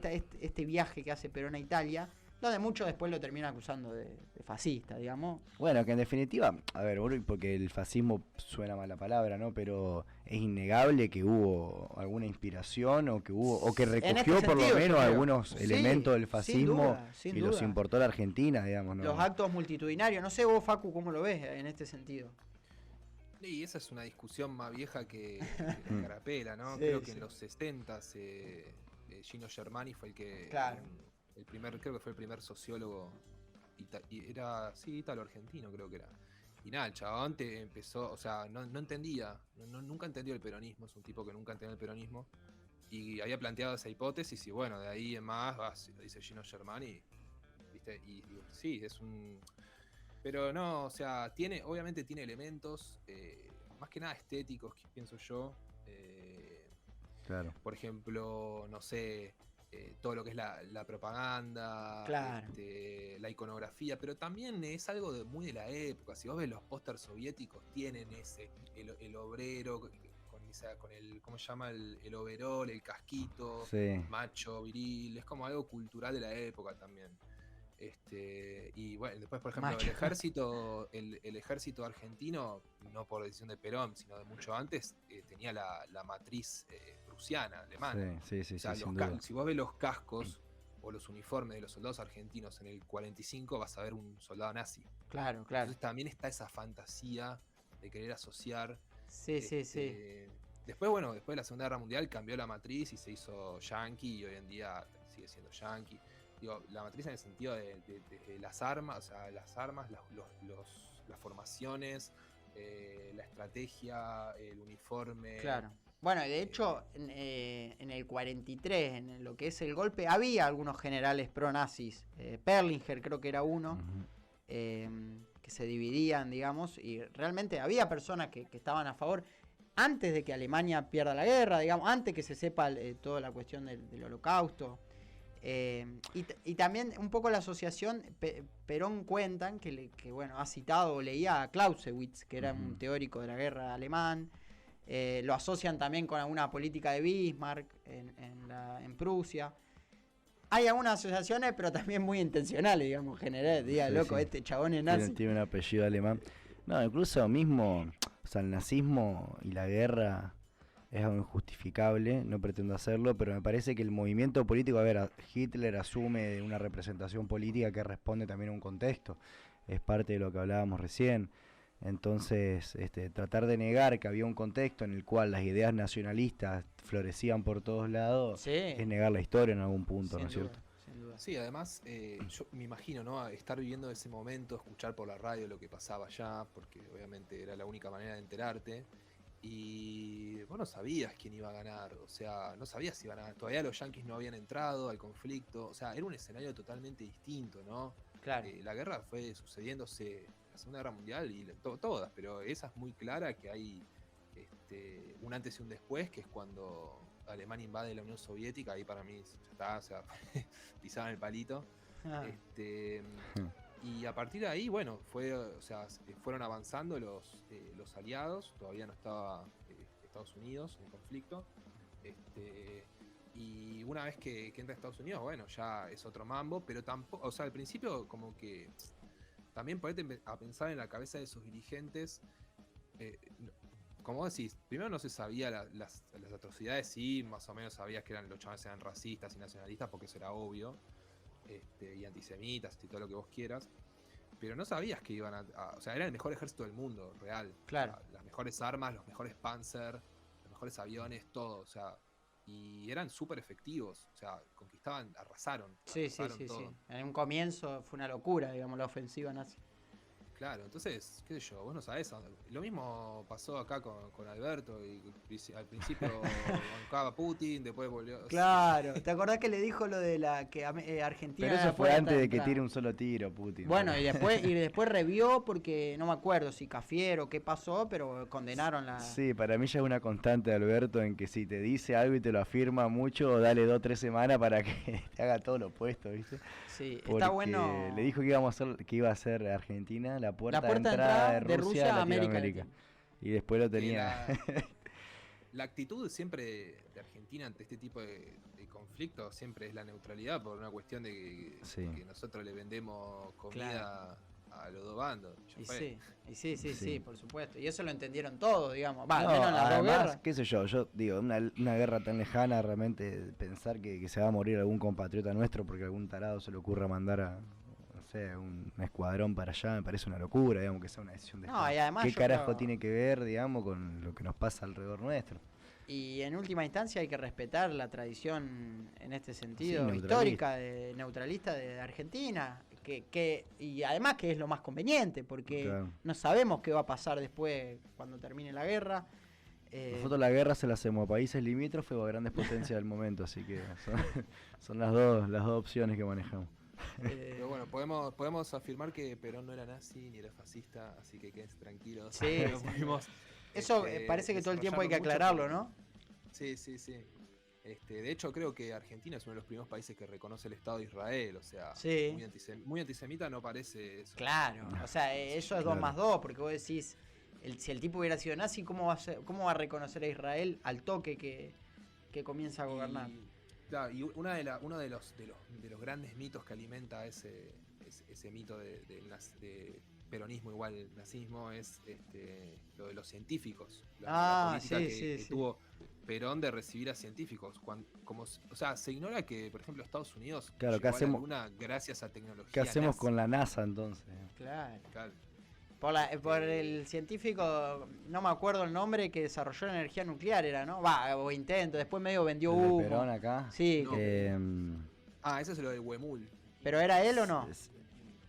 Speaker 1: este viaje que hace Perón a Italia, donde muchos después lo terminan acusando de fascista, digamos.
Speaker 2: Bueno, que en definitiva, a ver, porque el fascismo suena mala palabra, ¿no? Pero es innegable que hubo alguna inspiración o que recogió por lo menos algunos elementos del fascismo
Speaker 1: sin
Speaker 2: y
Speaker 1: duda.
Speaker 2: los importó a la Argentina, digamos, ¿no?
Speaker 1: Los actos multitudinarios. No sé vos, Facu, cómo lo ves en este sentido.
Speaker 3: Y esa es una discusión más vieja que Carapela, ¿no?
Speaker 1: Sí,
Speaker 3: Creo que
Speaker 1: sí.
Speaker 3: en los 60s Gino Germani fue el que...
Speaker 1: Claro.
Speaker 3: Creo que fue el primer sociólogo ítalo-argentino, creo que era. Y nada, el chabón empezó, o sea, no entendía, nunca entendió el peronismo, es un tipo que nunca entendió el peronismo, y había planteado esa hipótesis, y bueno, de ahí en más, lo dice Gino Germani, ¿viste? Y sí, es un... Pero no, o sea, obviamente tiene elementos, más que nada estéticos, pienso yo.
Speaker 2: Claro.
Speaker 3: Por ejemplo, no sé, todo lo que es la propaganda,
Speaker 1: Claro.
Speaker 3: La iconografía, pero también es algo muy de la época. Si vos ves los pósters soviéticos, tienen el obrero con el, ¿cómo se llama? El overol, el casquito,
Speaker 2: Sí.
Speaker 3: macho, viril, es como algo cultural de la época también. Y bueno, después, por ejemplo, el ejército argentino, no por decisión de Perón, sino de mucho antes, tenía la matriz prusiana, alemana.
Speaker 2: Sí,
Speaker 3: O sea,
Speaker 2: sin duda.
Speaker 3: si vos ves los cascos o los uniformes de los soldados argentinos en el 45, vas a ver un soldado nazi.
Speaker 1: Claro.
Speaker 3: Entonces también está esa fantasía de querer asociar.
Speaker 1: Sí.
Speaker 3: Después, bueno, después de la Segunda Guerra Mundial cambió la matriz y se hizo yankee, y hoy en día sigue siendo yankee. Digo, la matriz en el sentido de las armas, o sea, las formaciones, la estrategia, el uniforme.
Speaker 1: Claro. Bueno, de hecho, en el 43, en lo que es el golpe, había algunos generales pro-nazis. Perlinger creo que era uno, que se dividían, digamos, y realmente había personas que estaban a favor antes de que Alemania pierda la guerra, digamos, antes que se sepa toda la cuestión del holocausto. Y también un poco la asociación, Perón cuentan que bueno, ha citado o leía a Clausewitz, que era un teórico de la guerra alemán. Lo asocian también con alguna política de Bismarck en Prusia. Hay algunas asociaciones, pero también muy intencionales, digamos, generales. Diga,
Speaker 2: Sí,
Speaker 1: loco,
Speaker 2: sí.
Speaker 1: este chabón es nazi.
Speaker 2: Tiene un apellido alemán. No, incluso mismo, o sea, el nazismo y la guerra es algo injustificable, no pretendo hacerlo, pero me parece que el movimiento político, a ver, Hitler asume una representación política que responde también a un contexto, es parte de lo que hablábamos recién. Entonces, tratar de negar que había un contexto en el cual las ideas nacionalistas florecían por todos lados,
Speaker 1: Sí.
Speaker 2: es negar la historia en algún punto, ¿no es cierto?
Speaker 1: Sin duda.
Speaker 3: Sí, además, yo me imagino, ¿no? Estar viviendo ese momento, escuchar por la radio lo que pasaba allá, porque obviamente era la única manera de enterarte. Y vos no sabías quién iba a ganar, o sea, no sabías si iban a ganar. Todavía los yanquis no habían entrado al conflicto, o sea, era un escenario totalmente distinto, ¿no?
Speaker 1: Claro.
Speaker 3: La guerra fue sucediéndose, la Segunda Guerra Mundial y todas, pero esa es muy clara que hay un antes y un después, que es cuando Alemania invade la Unión Soviética, ahí para mí ya está, o sea, pisaban el palito.
Speaker 1: Ah.
Speaker 3: Y a partir de ahí, bueno, fueron avanzando los aliados, todavía no estaba Estados Unidos en conflicto. Y una vez que entra Estados Unidos, bueno, ya es otro mambo, pero tampoco, o sea, al principio como que también ponete a pensar en la cabeza de sus dirigentes, como decís, primero no se sabía las atrocidades, sí, más o menos sabías que los chavales eran racistas y nacionalistas, porque eso era obvio. Y antisemitas y todo lo que vos quieras, pero no sabías que iban o sea, era el mejor ejército del mundo, real.
Speaker 1: Claro.
Speaker 3: O sea, las mejores armas, los mejores Panzer, los mejores aviones, todo, o sea, y eran súper efectivos, o sea, conquistaban, arrasaron
Speaker 1: Sí.
Speaker 3: todo.
Speaker 1: En un comienzo fue una locura, digamos, la ofensiva nazi.
Speaker 3: Claro, entonces, qué sé yo, vos no sabés. Lo mismo pasó acá con Alberto, y al principio bancaba a Putin, después volvió.
Speaker 1: Claro, ¿te acordás que le dijo lo de que Argentina...
Speaker 2: Pero eso
Speaker 1: era
Speaker 2: fue
Speaker 1: puerta
Speaker 2: antes de que
Speaker 1: entrada?
Speaker 2: tire un solo tiro, Putin.
Speaker 1: Bueno, y después revió porque no me acuerdo si Cafier o qué pasó, pero condenaron la...
Speaker 2: Sí, para mí ya es una constante de Alberto en que si te dice algo y te lo afirma mucho, dale 2 o 3 semanas para que te haga todo lo opuesto, ¿viste?
Speaker 1: Sí,
Speaker 2: Porque
Speaker 1: está bueno...
Speaker 2: le dijo que iba a ser Argentina la puerta,
Speaker 1: La puerta
Speaker 2: de entrada de Rusia a
Speaker 1: a América
Speaker 2: Latinoamérica.
Speaker 1: Latina.
Speaker 2: Y después lo tenía.
Speaker 3: La actitud siempre de Argentina ante este tipo de conflictos siempre es la neutralidad por una cuestión de que nosotros le vendemos comida a los dos bandos.
Speaker 1: Y sí, por supuesto. Y eso lo entendieron todos, digamos. Va,
Speaker 2: No,
Speaker 1: al menos en las dos
Speaker 2: además,
Speaker 1: guerras.
Speaker 2: qué sé yo digo, una guerra tan lejana, realmente pensar que se va a morir algún compatriota nuestro porque algún tarado se le ocurra mandar a, no sé, un escuadrón para allá, me parece una locura, digamos, que sea una decisión de Estado.
Speaker 1: Y además
Speaker 2: ¿Qué carajo tiene que ver, digamos, con lo que nos pasa alrededor nuestro?
Speaker 1: Y en última instancia hay que respetar la tradición en este sentido
Speaker 2: Sí,
Speaker 1: histórica, neutralista de Argentina, y además que es lo más conveniente, porque no sabemos qué va a pasar después cuando termine la guerra.
Speaker 2: Nosotros la guerra se la hacemos a países limítrofes o a grandes potencias del momento, así que son las dos opciones que manejamos.
Speaker 3: Pero bueno, podemos afirmar que Perón no era nazi ni era fascista, así que quédense tranquilos.
Speaker 1: Sí, eso parece que todo el tiempo hay que aclararlo, ¿no?
Speaker 3: Sí. De hecho, creo que Argentina es uno de los primeros países que reconoce el Estado de Israel, o sea, muy antisemita no parece eso.
Speaker 1: Claro, o sea, eso es 2 más 2, porque vos decís, si el tipo hubiera sido nazi, ¿cómo va a reconocer a Israel al toque que comienza a gobernar?
Speaker 3: Y uno de los grandes mitos que alimenta ese mito de peronismo igual nazismo es lo de los científicos. La política que tuvo Perón de recibir a científicos. O sea, se ignora que, por ejemplo, Estados Unidos
Speaker 2: llegó
Speaker 3: a la Luna gracias a tecnología.
Speaker 2: ¿Qué hacemos
Speaker 3: nazi
Speaker 2: con la NASA entonces?
Speaker 1: Claro. Por el científico, no me acuerdo el nombre, que desarrolló la energía nuclear, era, ¿no? O intento, después medio vendió humo.
Speaker 2: Perón acá.
Speaker 1: Sí.
Speaker 3: Eso es lo del Huemul.
Speaker 1: ¿Pero era él o no?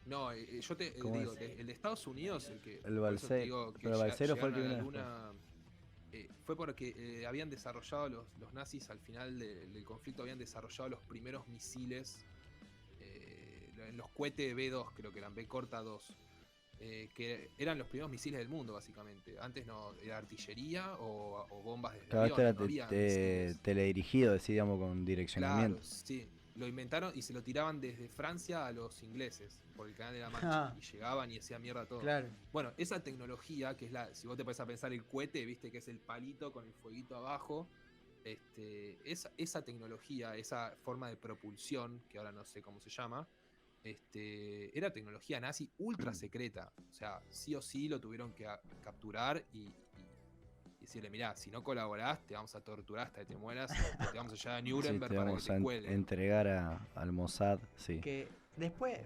Speaker 3: No, yo te digo, el de Estados Unidos,
Speaker 2: el Balcero fue el que vino
Speaker 3: fue porque habían desarrollado los nazis al final del conflicto, habían desarrollado los primeros misiles, en los cohetes B2, creo que eran B corta 2, que eran los primeros misiles del mundo básicamente. Antes no era artillería o bombas desde avión.
Speaker 2: Claro, era teledirigido, decíamos, con direccionamiento.
Speaker 3: Claro, sí. Lo inventaron y se lo tiraban desde Francia a los ingleses por el Canal de la Mancha. Y llegaban y hacían mierda todo.
Speaker 1: Claro.
Speaker 3: Bueno, esa tecnología, que es si vos te pones a pensar el cohete, viste que es el palito con el fueguito abajo. Esa tecnología, esa forma de propulsión, que ahora no sé cómo se llama, era tecnología nazi ultra secreta. O sea, sí o sí lo tuvieron que capturar y decirle, mirá, si no colaborás, te vamos a torturar hasta que te mueras, te vamos a llevar a Nuremberg para que te cuelguen.
Speaker 2: Entregar al Mossad, sí.
Speaker 1: Que después,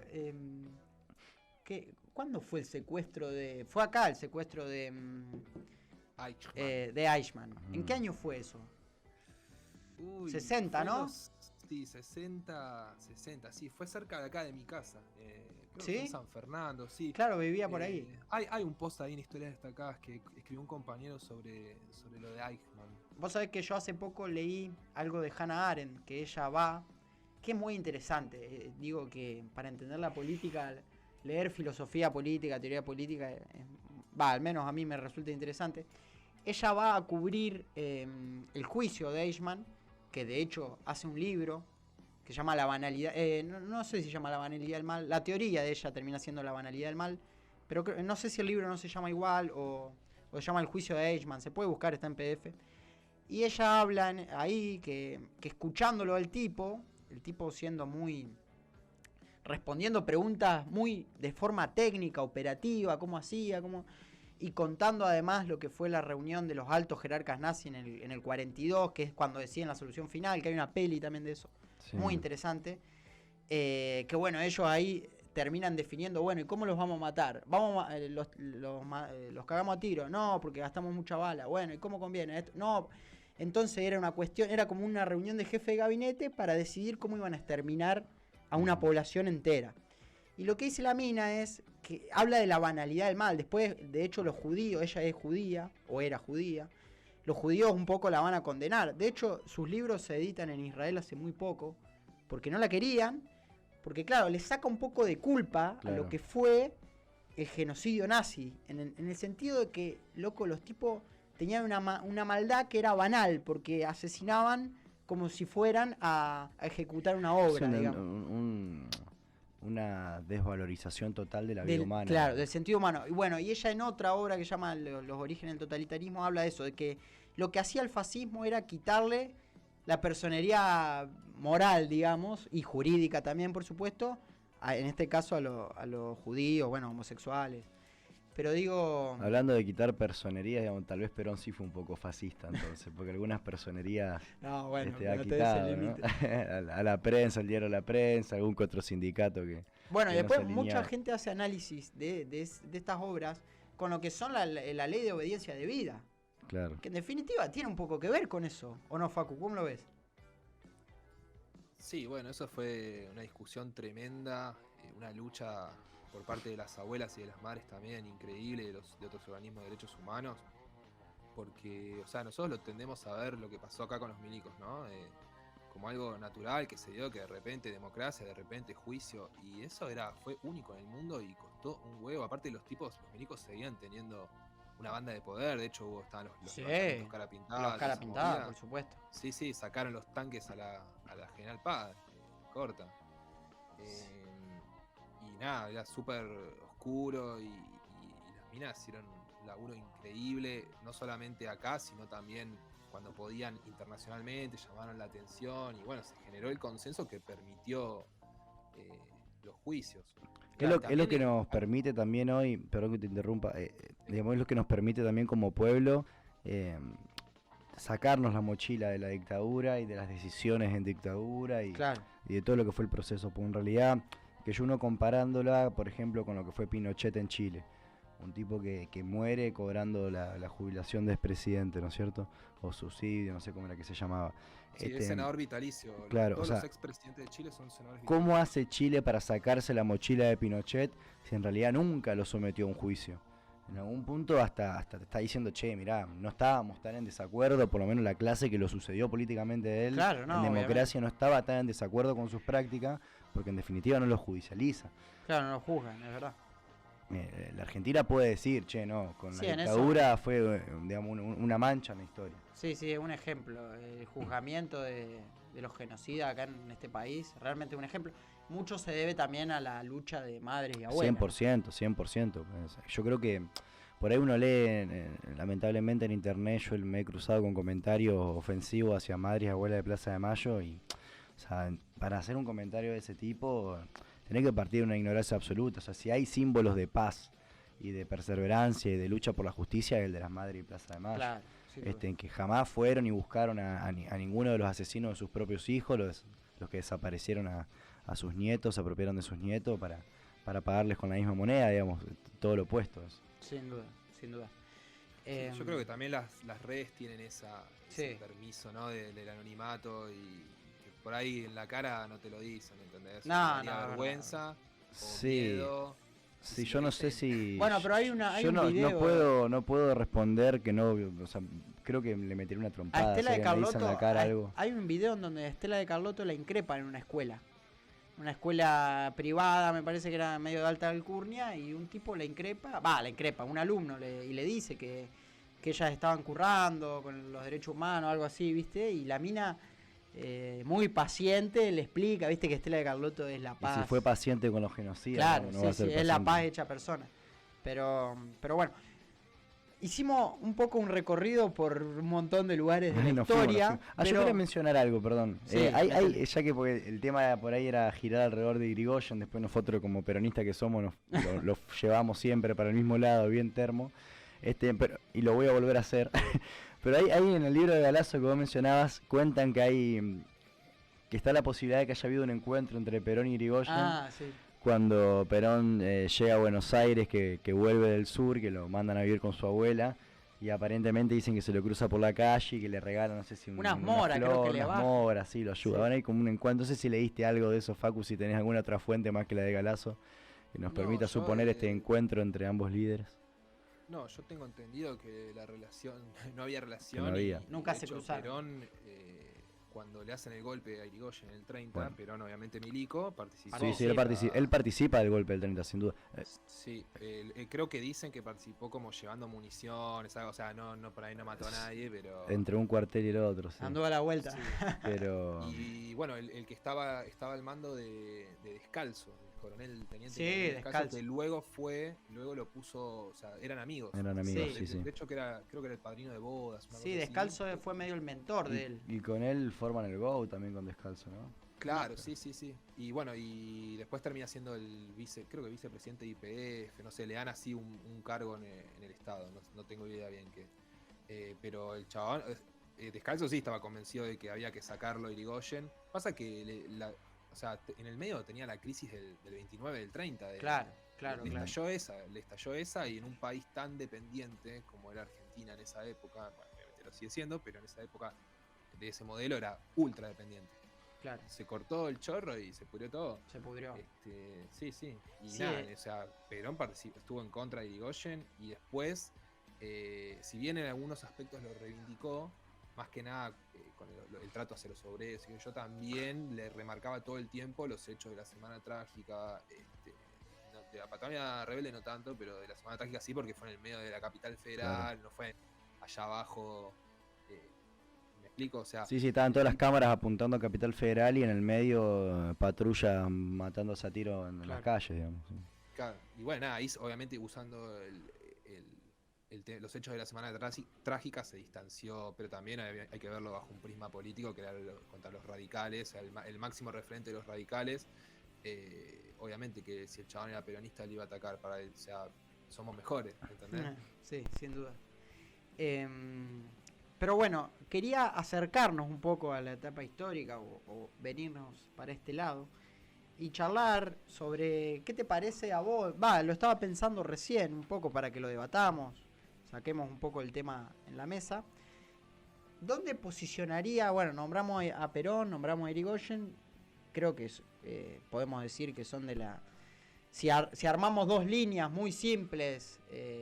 Speaker 1: ¿cuándo fue el secuestro fue acá el secuestro de Eichmann? ¿En qué año fue eso? 60, ¿no?
Speaker 3: Sí, 60, sí, fue cerca de acá de mi casa. Creo que en San Fernando, sí.
Speaker 1: Claro, vivía por ahí.
Speaker 3: Hay un post ahí en Historias Destacadas que escribió un compañero sobre lo de Eichmann.
Speaker 1: Vos sabés que yo hace poco leí algo de Hannah Arendt, que ella va, que es muy interesante. Digo que para entender la política, leer filosofía política, teoría política, al menos a mí me resulta interesante. Ella va a cubrir el juicio de Eichmann, que de hecho hace un libro que se llama La banalidad, no sé si se llama La banalidad del mal, la teoría de ella termina siendo La banalidad del mal, pero no sé si el libro no se llama igual o se llama El juicio de Eichmann, se puede buscar, está en PDF. Y ella habla ahí que escuchándolo al tipo, el tipo respondiendo preguntas muy de forma técnica, operativa, cómo hacía, y contando además lo que fue la reunión de los altos jerarcas nazis en el 42, que es cuando deciden la solución final, que hay una peli también de eso, muy interesante, que bueno, ellos ahí terminan definiendo, bueno, ¿y cómo los vamos a matar? ¿Los cagamos a tiro? No, porque gastamos mucha bala. Bueno, ¿y cómo conviene esto? No, entonces era como una reunión de jefe de gabinete para decidir cómo iban a exterminar a una población entera. Y lo que dice la mina es que habla de la banalidad del mal. Después, de hecho, los judíos, ella es judía, o era judía, los judíos un poco la van a condenar. De hecho, sus libros se editan en Israel hace muy poco, porque no la querían, porque claro, le saca un poco de culpa a lo que fue el genocidio nazi, en el sentido de que, loco, los tipos tenían una maldad que era banal, porque asesinaban como si fueran a ejecutar una obra, digamos.
Speaker 2: Una desvalorización total de la vida humana.
Speaker 1: Claro, del sentido humano. Y bueno, y ella en otra obra que se llama Los orígenes del totalitarismo habla de eso, de que lo que hacía el fascismo era quitarle la personería moral, digamos, y jurídica también, por supuesto, en este caso a los judíos, bueno, homosexuales. Pero digo...
Speaker 2: Hablando de quitar personerías, digamos, tal vez Perón sí fue un poco fascista entonces, porque algunas personerías
Speaker 1: No, bueno,
Speaker 2: ha
Speaker 1: no te des
Speaker 2: quitado,
Speaker 1: el
Speaker 2: ¿no?
Speaker 1: límite.
Speaker 2: a la prensa, al diario La Prensa, algún que otro sindicato que...
Speaker 1: Bueno, y
Speaker 2: que no
Speaker 1: después
Speaker 2: se
Speaker 1: mucha
Speaker 2: alineaba.
Speaker 1: gente hace análisis de estas obras con lo que son la ley de obediencia debida,
Speaker 2: Claro.
Speaker 1: que en definitiva tiene un poco que ver con eso, ¿o no, Facu? ¿Cómo lo ves?
Speaker 3: Sí, bueno, eso fue una discusión tremenda, una lucha por parte de las abuelas y de las madres también increíble, de otros organismos de derechos humanos, porque, o sea, nosotros lo tendemos a ver lo que pasó acá con los milicos, ¿no? Como algo natural que se dio, que de repente democracia, de repente juicio, y eso fue único en el mundo y costó un huevo. Aparte los milicos seguían teniendo una banda de poder, de hecho estaban los
Speaker 1: Sí,
Speaker 3: sargentos cara pintada,
Speaker 1: los cara
Speaker 3: esa
Speaker 1: pintada,
Speaker 3: movida.
Speaker 1: por supuesto.
Speaker 3: Sí, sacaron los tanques a la General Paz, corta. Y nada, era súper oscuro y las minas hicieron un laburo increíble, no solamente acá, sino también cuando podían internacionalmente, llamaron la atención y bueno, se generó el consenso que permitió los juicios.
Speaker 2: Es lo que nos permite también hoy, perdón que te interrumpa, digamos, es lo que nos permite también como pueblo sacarnos la mochila de la dictadura y de las decisiones en dictadura y
Speaker 1: Claro.
Speaker 2: de todo lo que fue el proceso. Porque en realidad, que yo uno comparándola, por ejemplo, con lo que fue Pinochet en Chile, un tipo que muere cobrando la jubilación de expresidente, ¿no es cierto? O subsidio, no sé cómo era que se llamaba.
Speaker 3: Sí, es senador vitalicio.
Speaker 2: Claro,
Speaker 3: todos
Speaker 2: o sea,
Speaker 3: los expresidentes de Chile son senadores vitalicios.
Speaker 2: ¿Cómo hace Chile para sacarse la mochila de Pinochet si en realidad nunca lo sometió a un juicio? En algún punto hasta te está diciendo, che, mirá, no estábamos tan en desacuerdo, por lo menos la clase que lo sucedió políticamente de él,
Speaker 1: Claro, no,
Speaker 2: en democracia
Speaker 1: obviamente.
Speaker 2: no estaba tan en desacuerdo con sus prácticas, porque en definitiva no lo judicializa.
Speaker 1: Claro, no lo juzgan, es verdad.
Speaker 2: La Argentina puede decir, che, no, con
Speaker 1: Sí,
Speaker 2: la
Speaker 1: en
Speaker 2: dictadura fue, digamos, una mancha en la historia.
Speaker 1: Sí, es un ejemplo. El juzgamiento de los genocidas acá en este país, realmente un ejemplo. Mucho se debe también a la lucha de madres y abuelas.
Speaker 2: 100%. Yo creo que por ahí uno lee, lamentablemente en internet, yo me he cruzado con comentarios ofensivos hacia madres y abuelas de Plaza de Mayo y, o sea, para hacer un comentario de ese tipo, tenés que partir de una ignorancia absoluta. O sea, si hay símbolos de paz y de perseverancia y de lucha por la justicia, el de las madres y Plaza de Mayo.
Speaker 1: Claro, sin duda.
Speaker 2: En que jamás fueron y buscaron a ninguno de los asesinos de sus propios hijos, los que desaparecieron a sus nietos, se apropiaron de sus nietos para pagarles con la misma moneda, digamos, todo lo opuesto.
Speaker 1: Sin duda, sin duda.
Speaker 3: Sí, yo creo que también las redes tienen ese
Speaker 1: Sí.
Speaker 3: permiso, ¿no? Del anonimato y que por ahí en la cara no te lo dicen, ¿entendés?
Speaker 1: No,
Speaker 3: Daría
Speaker 1: no, es
Speaker 3: vergüenza o
Speaker 2: Sí.
Speaker 3: miedo.
Speaker 2: Sí, yo no sé si...
Speaker 1: Bueno, pero hay
Speaker 2: yo
Speaker 1: un
Speaker 2: no,
Speaker 1: video.
Speaker 2: no puedo responder que no, o sea, creo que le meteré una
Speaker 1: A
Speaker 2: trompada.
Speaker 1: Estela
Speaker 2: si
Speaker 1: de
Speaker 2: alguien me dice en
Speaker 1: Carlotto,
Speaker 2: la cara algo.
Speaker 1: hay un video en donde a Estela de Carlotto la increpan en una escuela. Una escuela privada, me parece que era medio de alta alcurnia, y un tipo la increpa, un alumno, y le dice que ellas estaban currando con los derechos humanos, algo así, ¿viste? Y la mina, muy paciente, le explica, ¿viste? Que Estela de Carlotto es la
Speaker 2: Y
Speaker 1: paz.
Speaker 2: si fue paciente con los genocidas,
Speaker 1: Claro,
Speaker 2: no va a
Speaker 1: sí,
Speaker 2: ser
Speaker 1: es la
Speaker 2: paciente.
Speaker 1: paz hecha persona. Pero bueno, hicimos un poco un recorrido por un montón de lugares de la
Speaker 2: Nos fuimos,
Speaker 1: historia.
Speaker 2: nos fuimos. Yo
Speaker 1: pero
Speaker 2: quería mencionar algo, perdón.
Speaker 1: Sí,
Speaker 2: Ya que porque el tema por ahí era girar alrededor de Irigoyen, después nosotros como peronistas que somos lo llevamos siempre para el mismo lado, bien termo. Y lo voy a volver a hacer. Pero ahí en el libro de Galazo que vos mencionabas, cuentan que está la posibilidad de que haya habido un encuentro entre Perón y Irigoyen.
Speaker 1: sí.
Speaker 2: Cuando Perón llega a Buenos Aires, que vuelve del sur, que lo mandan a vivir con su abuela, y aparentemente dicen que se lo cruza por la calle y que le regalan, no sé si
Speaker 1: Unas moras, creo que le
Speaker 2: unas
Speaker 1: bajan.
Speaker 2: moras, sí, lo ayuda.
Speaker 1: Sí.
Speaker 2: Van ahí como un encuentro. No sé si leíste algo de eso, Facu, si tenés alguna otra fuente más que la de Galazo, que nos
Speaker 3: No,
Speaker 2: permita
Speaker 3: yo,
Speaker 2: suponer este encuentro entre ambos líderes.
Speaker 3: No, yo tengo entendido que la relación, no había relación.
Speaker 2: Que no había.
Speaker 1: Nunca
Speaker 3: de
Speaker 1: se
Speaker 3: hecho,
Speaker 1: cruzaron.
Speaker 3: Perón, cuando le hacen el golpe a Irigoyen en el 30,
Speaker 2: Bueno.
Speaker 3: Perón obviamente milico, participó.
Speaker 2: Sí, él participa del golpe del 30, sin duda.
Speaker 3: Sí, creo que dicen que participó como llevando municiones, algo, o sea, no por ahí no mató a nadie, pero...
Speaker 2: Entre un cuartel y el otro, sí.
Speaker 1: Andó a la vuelta.
Speaker 3: Sí.
Speaker 2: Pero...
Speaker 3: Y bueno, el que estaba al mando de Descalzo coronel, teniente
Speaker 1: Sí,
Speaker 3: coronel
Speaker 1: Descalzo.
Speaker 3: que luego lo puso, o sea, eran amigos.
Speaker 2: Eran amigos,
Speaker 1: Sí.
Speaker 2: sí.
Speaker 3: De hecho, creo que era el padrino de bodas, una
Speaker 1: Sí,
Speaker 3: cosa
Speaker 1: Descalzo
Speaker 3: así.
Speaker 1: fue medio el mentor de él.
Speaker 2: Y con él forman el GO también con Descalzo, ¿no?
Speaker 3: Claro,
Speaker 1: No.
Speaker 3: sí. Y bueno, y después termina siendo creo que vicepresidente de IPF, no sé, le dan así un cargo en el Estado, no tengo idea bien qué. Pero el chabón, Descalzo sí estaba convencido de que había que sacarlo a Irigoyen. Pasa que, o sea, en el medio tenía la crisis del 29, del 30.
Speaker 1: Claro.
Speaker 3: Le estalló esa y en un país tan dependiente como era Argentina en esa época, bueno, obviamente lo sigue siendo, pero en esa época de ese modelo era ultra dependiente.
Speaker 1: Claro.
Speaker 3: Se cortó el chorro y se pudrió todo.
Speaker 1: Se pudrió.
Speaker 3: Sí. Y
Speaker 1: Sí.
Speaker 3: nada, o sea, Perón estuvo en contra de Irigoyen y después, si bien en algunos aspectos lo reivindicó, más que nada con el trato hacia los obreros, y yo también le remarcaba todo el tiempo los hechos de la Semana Trágica, de la Patagonia Rebelde no tanto, pero de la Semana Trágica sí, porque fue en el medio de la capital federal, no fue allá abajo. ¿Me explico? O sea,
Speaker 2: Sí, estaban todas las cámaras apuntando a Capital Federal y en el medio patrulla matándose a tiro en las calles, digamos. Sí.
Speaker 3: Claro, y bueno, nada, obviamente usando los hechos de la Semana Trágica se distanció, pero también hay que verlo bajo un prisma político, que era contra los radicales, el máximo referente de los radicales. Obviamente que si el chabón era peronista le iba a atacar para él, o sea, somos mejores, ¿entendés?
Speaker 1: Sí, sin duda. Pero bueno, quería acercarnos un poco a la etapa histórica o venirnos para este lado y charlar sobre qué te parece a vos. Lo estaba pensando recién un poco para que lo debatamos, saquemos un poco el tema en la mesa. ¿Dónde posicionaría? Bueno, nombramos a Perón, nombramos a Irigoyen. Creo que podemos decir que son de la... Si armamos dos líneas muy simples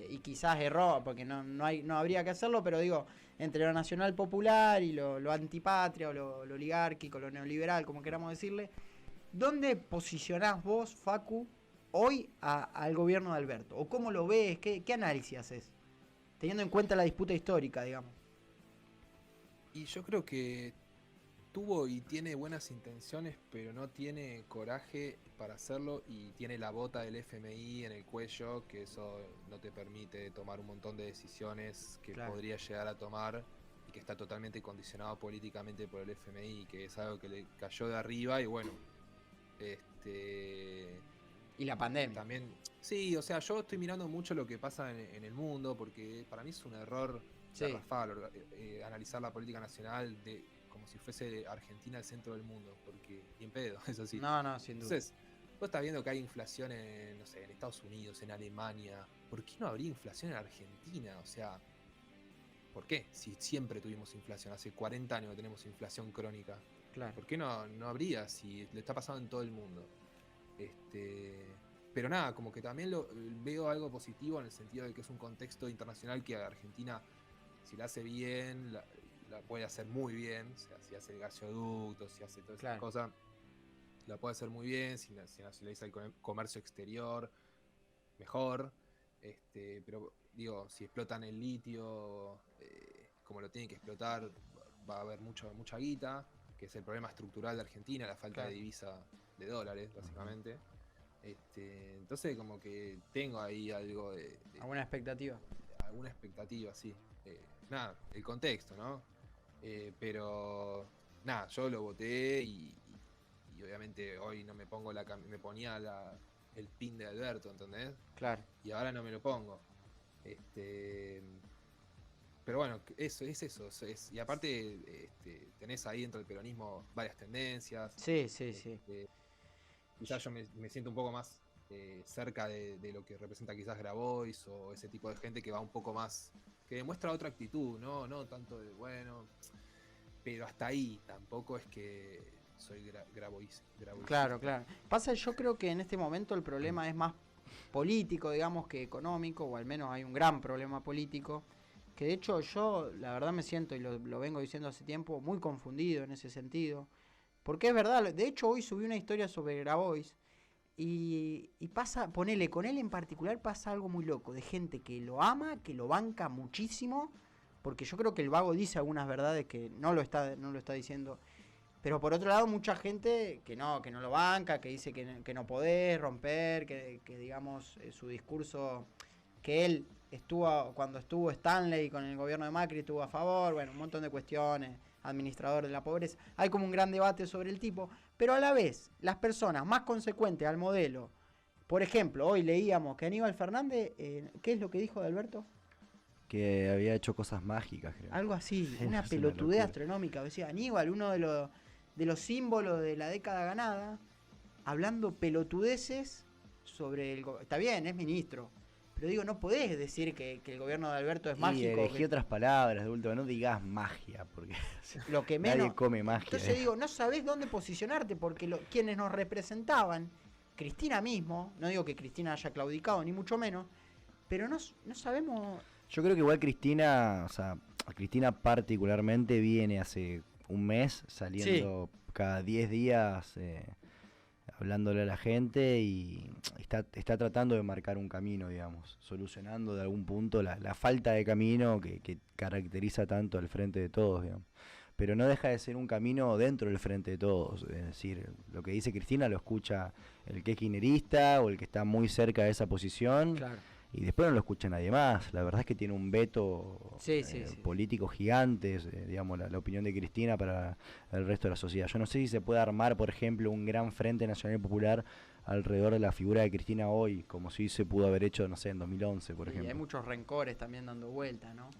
Speaker 1: y quizás erró, porque no habría que hacerlo, pero digo, entre lo nacional popular y lo antipatria o lo oligárquico, lo neoliberal, como queramos decirle, ¿dónde posicionás vos, Facu, hoy al gobierno de Alberto? ¿O cómo lo ves? ¿Qué análisis haces? Teniendo en cuenta la disputa histórica, digamos.
Speaker 3: Y yo creo que tuvo y tiene buenas intenciones, pero no tiene coraje para hacerlo y tiene la bota del FMI en el cuello, que eso no te permite tomar un montón de decisiones que podría llegar a tomar y que está totalmente condicionado políticamente por el FMI, que es algo que le cayó de arriba y bueno,
Speaker 1: y la pandemia.
Speaker 3: También, sí, o sea, yo estoy mirando mucho lo que pasa en el mundo, porque para mí es un error garrafal analizar la política nacional como si fuese Argentina el centro del mundo, porque ni en pedo, es así.
Speaker 1: No, sin duda.
Speaker 3: Entonces, vos estás viendo que hay inflación en Estados Unidos, en Alemania. ¿Por qué no habría inflación en Argentina? O sea, ¿por qué? Si siempre tuvimos inflación, hace 40 años que tenemos inflación crónica.
Speaker 1: Claro.
Speaker 3: ¿Por qué no habría si le está pasando en todo el mundo? Pero nada, como que también veo algo positivo en el sentido de que es un contexto internacional que Argentina, si la hace bien, la puede hacer muy bien. O sea, si hace el gasoducto, si hace todas esas cosas, la puede hacer muy bien. Si nacionaliza el comercio exterior, mejor. Pero digo, si explotan el litio como lo tienen que explotar, va a haber mucha guita, que es el problema estructural de Argentina, la falta de divisa de dólares, básicamente. Entonces como que tengo ahí algo de
Speaker 1: ¿alguna expectativa?
Speaker 3: Alguna expectativa, sí. Nada, el contexto, ¿no? Pero nada, yo lo voté y obviamente hoy no me pongo me ponía el pin de Alberto, ¿entendés?
Speaker 1: Claro.
Speaker 3: Y ahora no me lo pongo. Pero bueno, es eso. Y aparte tenés ahí dentro del peronismo varias tendencias.
Speaker 1: Sí.
Speaker 3: Quizás yo me siento un poco más cerca de lo que representa quizás Grabois o ese tipo de gente que va un poco más, que demuestra otra actitud, no tanto de bueno, pero hasta ahí tampoco es que soy Grabois.
Speaker 1: Claro. Pasa, yo creo que en este momento el problema es más político, digamos, que económico, o al menos hay un gran problema político, que de hecho yo la verdad me siento, y lo vengo diciendo hace tiempo, muy confundido en ese sentido, porque es verdad, de hecho hoy subí una historia sobre Grabois y pasa, ponele, con él en particular pasa algo muy loco, de gente que lo ama, que lo banca muchísimo, porque yo creo que el vago dice algunas verdades que no lo está diciendo, Pero por otro lado, mucha gente que no lo banca, que dice que no podés romper, que digamos, su discurso, que él cuando estuvo Stanley con el gobierno de Macri, estuvo a favor, bueno, un montón de cuestiones, administrador de la pobreza. Hay como un gran debate sobre el tipo, pero a la vez, las personas más consecuentes al modelo, por ejemplo, hoy leíamos que Aníbal Fernández, ¿qué es lo que dijo de Alberto?
Speaker 2: Que había hecho cosas mágicas, creo.
Speaker 1: Algo así,
Speaker 2: Sí,
Speaker 1: una
Speaker 2: es
Speaker 1: pelotudez
Speaker 2: locura.
Speaker 1: astronómica. Decía Aníbal, uno de los símbolos de la década ganada, hablando pelotudeces sobre está bien, es ministro, pero digo, no podés decir que el gobierno de Alberto es
Speaker 2: Y
Speaker 1: mágico.
Speaker 2: elegí otras palabras de última, no digas magia, porque
Speaker 1: Lo que menos.
Speaker 2: nadie come magia.
Speaker 1: Entonces digo, no sabés dónde posicionarte, porque quienes nos representaban, Cristina mismo, no digo que Cristina haya claudicado, ni mucho menos, pero no sabemos.
Speaker 2: Yo creo que igual Cristina, o sea, Cristina particularmente viene hace un mes saliendo cada 10 días hablándole a la gente y está tratando de marcar un camino, digamos, solucionando de algún punto la falta de camino que caracteriza tanto al Frente de Todos, digamos. Pero no deja de ser un camino dentro del Frente de Todos, es decir, lo que dice Cristina lo escucha el que es kirchnerista o el que está muy cerca de esa posición.
Speaker 1: Claro.
Speaker 2: Y después no lo escucha nadie más. La verdad es que tiene un veto político gigante, digamos, la opinión de Cristina para el resto de la sociedad. Yo no sé si se puede armar, por ejemplo, un gran Frente Nacional Popular alrededor de la figura de Cristina hoy, como si se pudo haber hecho, no sé, en 2011, por ejemplo.
Speaker 1: Y hay muchos rencores también dando vuelta, ¿no?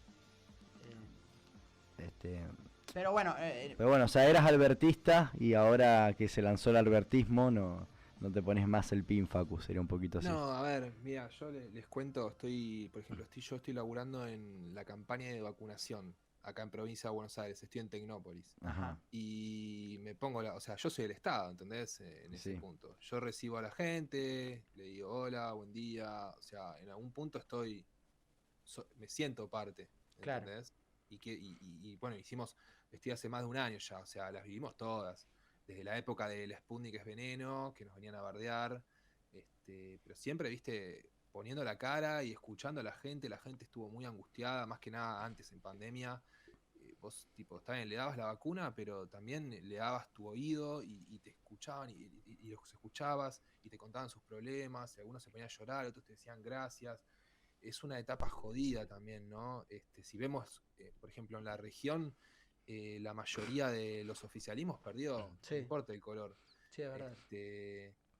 Speaker 1: Pero bueno,
Speaker 2: o sea, eras albertista y ahora que se lanzó el albertismo, no te pones más el pin, Facu, sería un poquito así.
Speaker 3: No, a ver, mira, yo les cuento, por ejemplo, yo estoy laburando en la campaña de vacunación acá en provincia de Buenos Aires, estoy en Tecnópolis.
Speaker 2: Ajá.
Speaker 3: Y me pongo, o sea, yo soy el Estado, ¿entendés? En ese punto. Yo recibo a la gente, le digo hola, buen día, o sea, en algún punto me siento parte, ¿entendés? Claro. Y bueno, estoy hace más de un año ya, o sea, las vivimos todas. Desde la época del Sputnik es veneno, que nos venían a bardear, pero siempre, viste, poniendo la cara y escuchando a la gente estuvo muy angustiada, más que nada antes en pandemia. Vos, tipo, está bien, le dabas la vacuna, pero también le dabas tu oído y te escuchaban y los escuchabas y te contaban sus problemas, y algunos se ponían a llorar, otros te decían gracias. Es una etapa jodida también, ¿no? Si vemos, por ejemplo, en la región, la mayoría de los oficialismos perdió, no importa el color.
Speaker 1: Sí, es verdad.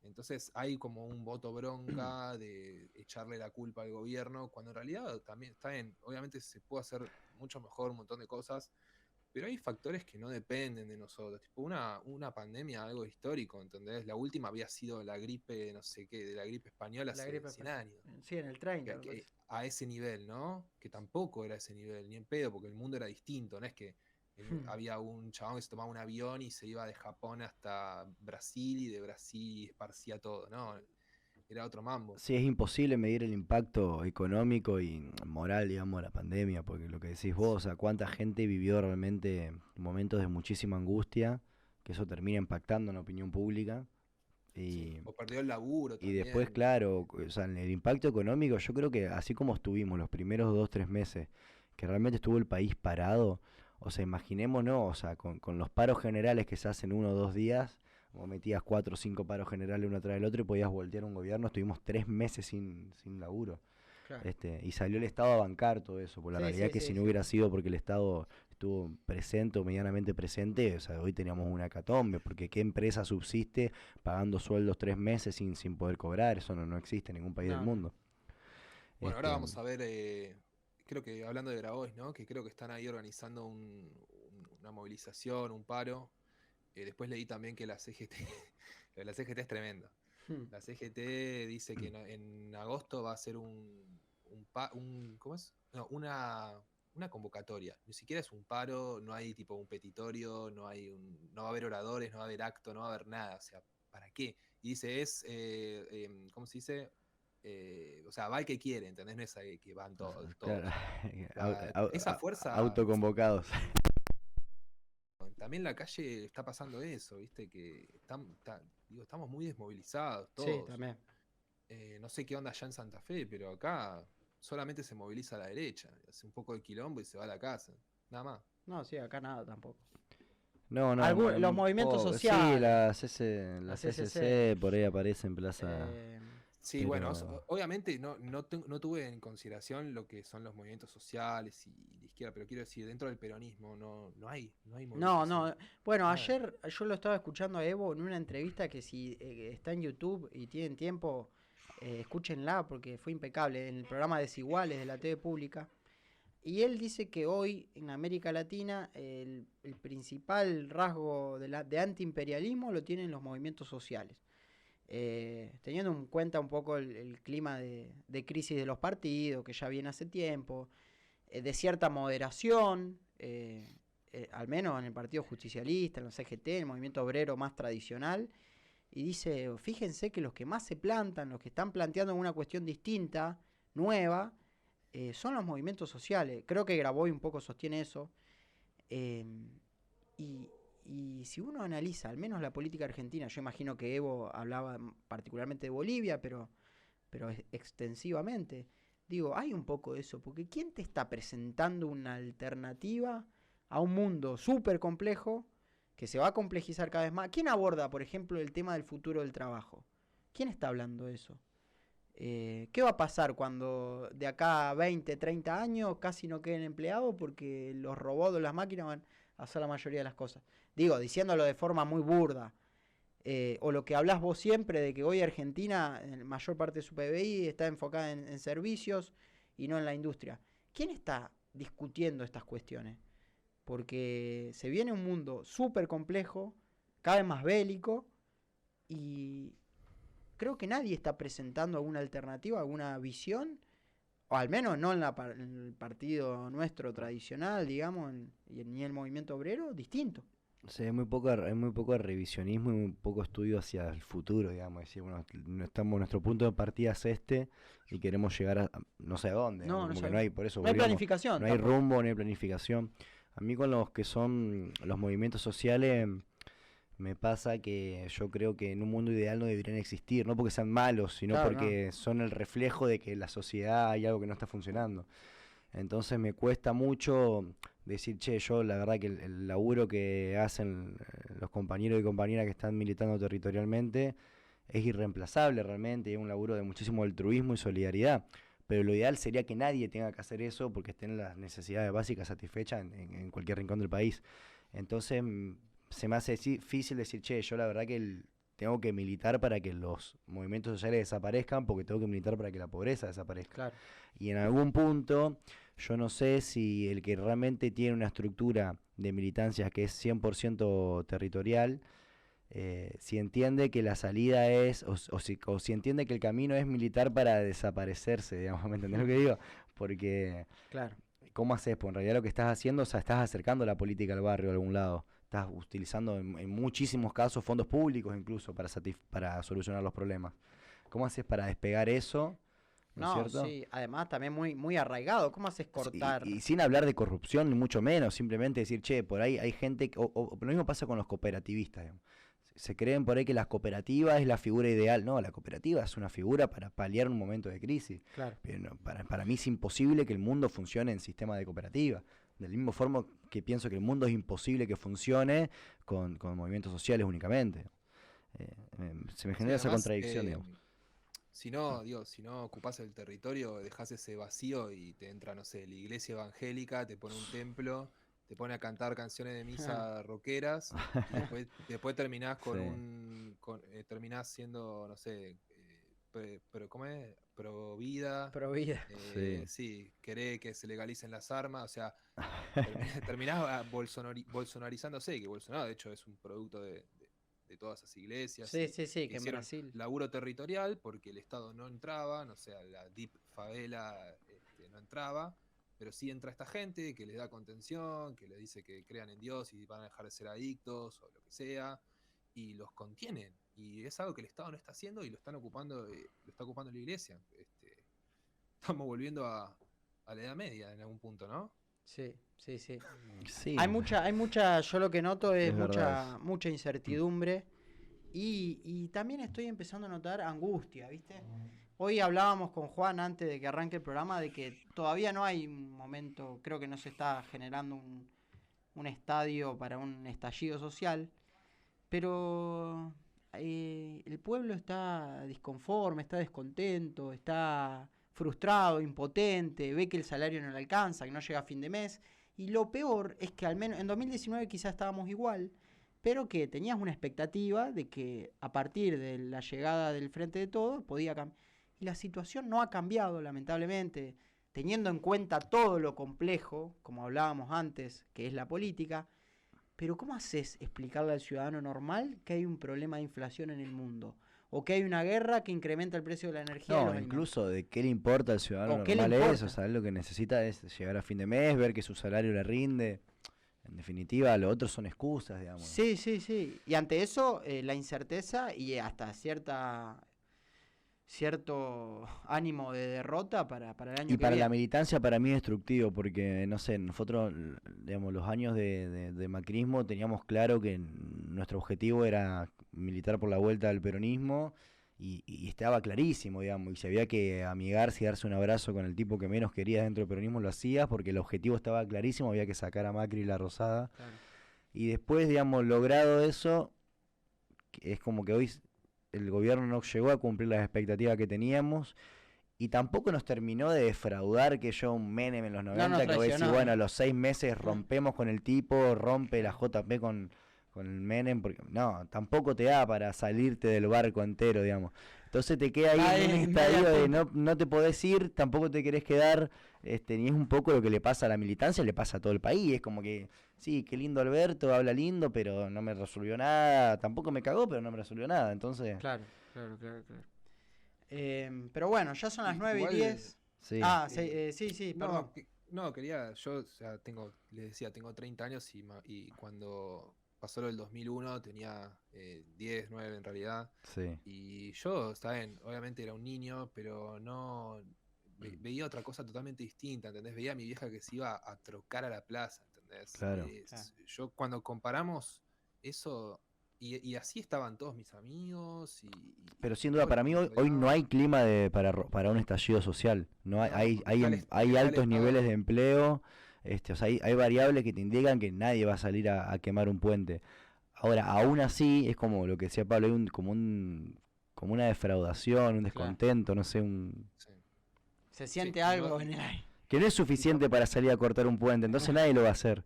Speaker 3: Entonces hay como un voto bronca de echarle la culpa al gobierno, cuando en realidad también está bien, obviamente se puede hacer mucho mejor un montón de cosas, pero hay factores que no dependen de nosotros. Tipo una pandemia, algo histórico, ¿entendés? La última había sido la gripe, no sé qué, de la gripe española hace 100 años.
Speaker 1: Sí, en el 30.
Speaker 3: A ese nivel, ¿no? Que tampoco era ese nivel, ni en pedo, porque el mundo era distinto, no es que había un chabón que se tomaba un avión y se iba de Japón hasta Brasil y de Brasil esparcía todo, ¿no? Era otro mambo.
Speaker 2: Sí, es imposible medir el impacto económico y moral, digamos, de la pandemia, porque lo que decís vos, o sea, cuánta gente vivió realmente momentos de muchísima angustia, que eso termina impactando en la opinión pública.
Speaker 3: O perdió el laburo también.
Speaker 2: Y después, claro, o sea, el impacto económico, yo creo que así como estuvimos los primeros 2-3 meses, que realmente estuvo el país parado, o sea, imaginémonos, o sea, con los paros generales que se hacen 1 o 2 días, o metías 4 o 5 paros generales uno tras el otro y podías voltear un gobierno, estuvimos 3 meses sin laburo. Claro. Y salió el Estado a bancar todo eso, por la realidad que si no hubiera sido porque el Estado estuvo presente o medianamente presente, o sea, hoy teníamos una hecatombe, porque ¿qué empresa subsiste pagando sueldos 3 meses sin poder cobrar? Eso no existe en ningún país del mundo.
Speaker 3: Bueno, ahora vamos a ver, creo que hablando de Grabois, ¿no? Que creo que están ahí organizando una movilización, un paro. Después leí también que la CGT, la CGT es tremendo. La CGT dice que en agosto va a ser ¿cómo es? No, una convocatoria. Ni siquiera es un paro, no hay tipo un petitorio, no va a haber oradores, no va a haber acto, no va a haber nada. O sea, ¿para qué? Y dice, ¿cómo se dice? O sea, va el que quiere, ¿entendés? No es que van todos.
Speaker 2: Claro.
Speaker 3: Esa fuerza.
Speaker 2: Autoconvocados.
Speaker 3: También en la calle está pasando eso, ¿viste? Que estamos muy desmovilizados todos.
Speaker 1: Sí, también.
Speaker 3: No sé qué onda allá en Santa Fe, pero acá solamente se moviliza a la derecha. Hace un poco de quilombo y se va a la casa. Nada más.
Speaker 1: No, sí, acá nada tampoco.
Speaker 2: No,
Speaker 1: Los movimientos sociales.
Speaker 2: Sí, la CCC, por ahí aparece en Plaza.
Speaker 3: Sí,
Speaker 2: pero...
Speaker 3: bueno, obviamente no tuve en consideración lo que son los movimientos sociales y de izquierda, pero quiero decir, dentro del peronismo no hay movimientos
Speaker 1: No.
Speaker 3: sociales.
Speaker 1: Bueno,
Speaker 3: Nada.
Speaker 1: ayer yo lo estaba escuchando a Evo en una entrevista que si está en YouTube y tienen tiempo, escúchenla porque fue impecable, en el programa Desiguales de la TV pública. Y él dice que hoy en América Latina el principal rasgo de antiimperialismo lo tienen los movimientos sociales. Teniendo en cuenta un poco el clima de crisis de los partidos, que ya viene hace tiempo, de cierta moderación, al menos en el Partido Justicialista, en la CGT, en el movimiento obrero más tradicional, y dice, fíjense que los que más se plantan, los que están planteando una cuestión distinta, nueva, son los movimientos sociales. Creo que Graboy un poco sostiene eso. Y si uno analiza, al menos la política argentina, yo imagino que Evo hablaba particularmente de Bolivia, pero extensivamente, digo, hay un poco de eso, porque ¿quién te está presentando una alternativa a un mundo súper complejo que se va a complejizar cada vez más? ¿Quién aborda, por ejemplo, el tema del futuro del trabajo? ¿Quién está hablando de eso? ¿Qué va a pasar cuando de acá a 20, 30 años casi no queden empleados porque los robots o las máquinas van a hacer la mayoría de las cosas? Digo, diciéndolo de forma muy burda. O lo que hablas vos siempre de que hoy Argentina, en la mayor parte de su PBI, está enfocada en servicios y no en la industria. ¿Quién está discutiendo estas cuestiones? Porque se viene un mundo súper complejo, cada vez más bélico, y creo que nadie está presentando alguna alternativa, alguna visión, o al menos no en el partido nuestro tradicional, digamos, ni el movimiento obrero, distinto.
Speaker 2: Sí, hay muy poco revisionismo y muy poco estudio hacia el futuro, digamos. Decir, bueno, nuestro punto de partida es este y queremos llegar a no sé a dónde.
Speaker 1: No,
Speaker 2: como que no hay, por eso
Speaker 1: no hay planificación.
Speaker 2: No hay rumbo, no hay planificación. A mí con los que son los movimientos sociales me pasa que yo creo que en un mundo ideal no deberían existir, no porque sean malos, sino porque son el reflejo de que en la sociedad hay algo que no está funcionando. Entonces me cuesta mucho decir, che, yo la verdad que el laburo que hacen los compañeros y compañeras que están militando territorialmente es irreemplazable realmente, es un laburo de muchísimo altruismo y solidaridad. Pero lo ideal sería que nadie tenga que hacer eso porque estén las necesidades básicas satisfechas en cualquier rincón del país. Entonces se me hace difícil decir, che, yo la verdad que tengo que militar para que los movimientos sociales desaparezcan porque tengo que militar para que la pobreza desaparezca.
Speaker 1: Claro.
Speaker 2: Y en algún punto yo no sé si el que realmente tiene una estructura de militancia que es 100% territorial, si entiende que la salida es, o si entiende que el camino es militar para desaparecerse, digamos, ¿me entendés lo que digo? Porque,
Speaker 1: claro,
Speaker 2: ¿cómo haces? Pues en realidad lo que estás haciendo, o sea, estás acercando la política al barrio de algún lado. Estás utilizando en muchísimos casos fondos públicos incluso para solucionar los problemas. ¿Cómo haces para despegar eso? ¿No es cierto?
Speaker 1: Sí, además también muy arraigado. ¿Cómo haces cortar?
Speaker 2: Y sin hablar de corrupción, ni mucho menos, simplemente decir, che, por ahí hay gente, o lo mismo pasa con los cooperativistas, digamos. Se creen por ahí que la cooperativa es la figura ideal. No, la cooperativa es una figura para paliar un momento de crisis.
Speaker 1: Claro.
Speaker 2: Pero no, para mí es imposible que el mundo funcione en sistema de cooperativa. Del mismo forma que pienso que el mundo es imposible que funcione con movimientos sociales únicamente. Se me genera esa contradicción, digamos.
Speaker 3: Si no ocupás el territorio, dejás ese vacío y te entra, no sé, la iglesia evangélica, te pone un templo, te pone a cantar canciones de misa rockeras, y después terminás terminás siendo, no sé, pero ¿cómo es? Pro vida.
Speaker 1: Pro vida.
Speaker 3: Sí, querés que se legalicen las armas, o sea, terminás bolsonarizándose, que Bolsonaro de hecho es un producto de todas esas iglesias.
Speaker 1: Sí, que en Brasil.
Speaker 3: Laburo territorial porque el Estado no entraba, no sé, la deep favela no entraba, pero sí entra esta gente que les da contención, que les dice que crean en Dios y van a dejar de ser adictos o lo que sea, y los contienen. Y es algo que el Estado no está haciendo y lo está ocupando la iglesia. Estamos volviendo a la Edad Media en algún punto, ¿no?
Speaker 1: Sí.
Speaker 2: Sí.
Speaker 1: Hay mucha, yo lo que noto es
Speaker 2: verdad.
Speaker 1: mucha incertidumbre y también estoy empezando a notar angustia, ¿viste? Hoy hablábamos con Juan antes de que arranque el programa de que todavía no hay un momento, creo que no se está generando un estadio para un estallido social, pero el pueblo está disconforme, está descontento, está frustrado, impotente, ve que el salario no le alcanza, que no llega a fin de mes, y lo peor es que al menos en 2019 quizás estábamos igual, pero que tenías una expectativa de que a partir de la llegada del Frente de Todos podía cambiar. Y la situación no ha cambiado, lamentablemente, teniendo en cuenta todo lo complejo, como hablábamos antes, que es la política. Pero ¿cómo haces explicarle al ciudadano normal que hay un problema de inflación en el mundo? O que hay una guerra que incrementa el precio de la energía.
Speaker 2: No, incluso de qué le importa al ciudadano normal eso. O sea, lo que necesita es llegar a fin de mes, ver que su salario le rinde. En definitiva, lo otro son excusas, digamos.
Speaker 1: Sí. Y ante eso, la incerteza y hasta cierto ánimo de derrota para el año que viene.
Speaker 2: Y para la militancia para mí es destructivo, porque, no sé, nosotros, digamos, los años de macrismo teníamos claro que nuestro objetivo era militar por la vuelta del peronismo y estaba clarísimo, digamos, y si había que amigarse y darse un abrazo con el tipo que menos querías dentro del peronismo, lo hacías, porque el objetivo estaba clarísimo, había que sacar a Macri y la Rosada.
Speaker 1: Claro.
Speaker 2: Y después, digamos, logrado eso, es como que hoy el gobierno no llegó a cumplir las expectativas que teníamos y tampoco nos terminó de defraudar que yo un Menem en los 90 que voy a decir, bueno, a los 6 meses rompemos con el tipo, rompe la JP con el Menem, porque no, tampoco te da para salirte del barco entero, digamos. Entonces te queda ahí en un estadio de no te podés ir, tampoco te querés quedar, y es un poco lo que le pasa a la militancia, le pasa a todo el país, es como que, sí, qué lindo Alberto, habla lindo, pero no me resolvió nada, tampoco me cagó, pero no me resolvió nada, entonces...
Speaker 1: Claro. Pero bueno, ya son las 9:10.
Speaker 2: Sí.
Speaker 1: Sí, perdón.
Speaker 3: Yo, o sea, tengo 30 años y cuando pasó lo del 2001 tenía 10, 9 en realidad.
Speaker 2: Sí.
Speaker 3: Y yo, ¿saben? Obviamente era un niño, pero no veía otra cosa totalmente distinta, ¿entendés? Veía a mi vieja que se iba a trocar a la plaza, ¿entendés?
Speaker 2: Claro.
Speaker 3: Yo cuando comparamos eso, y así estaban todos mis amigos.
Speaker 2: Pero sin duda, para mí hoy no hay clima para un estallido social. No hay altos niveles de empleo. O sea, hay variables que te indican que nadie va a salir a quemar un puente. Ahora, aún así, es como lo que decía Pablo, hay como una defraudación, un descontento, no sé,
Speaker 1: Se siente algo en el aire.
Speaker 2: Que no es suficiente para salir a cortar un puente, entonces nadie lo va a hacer.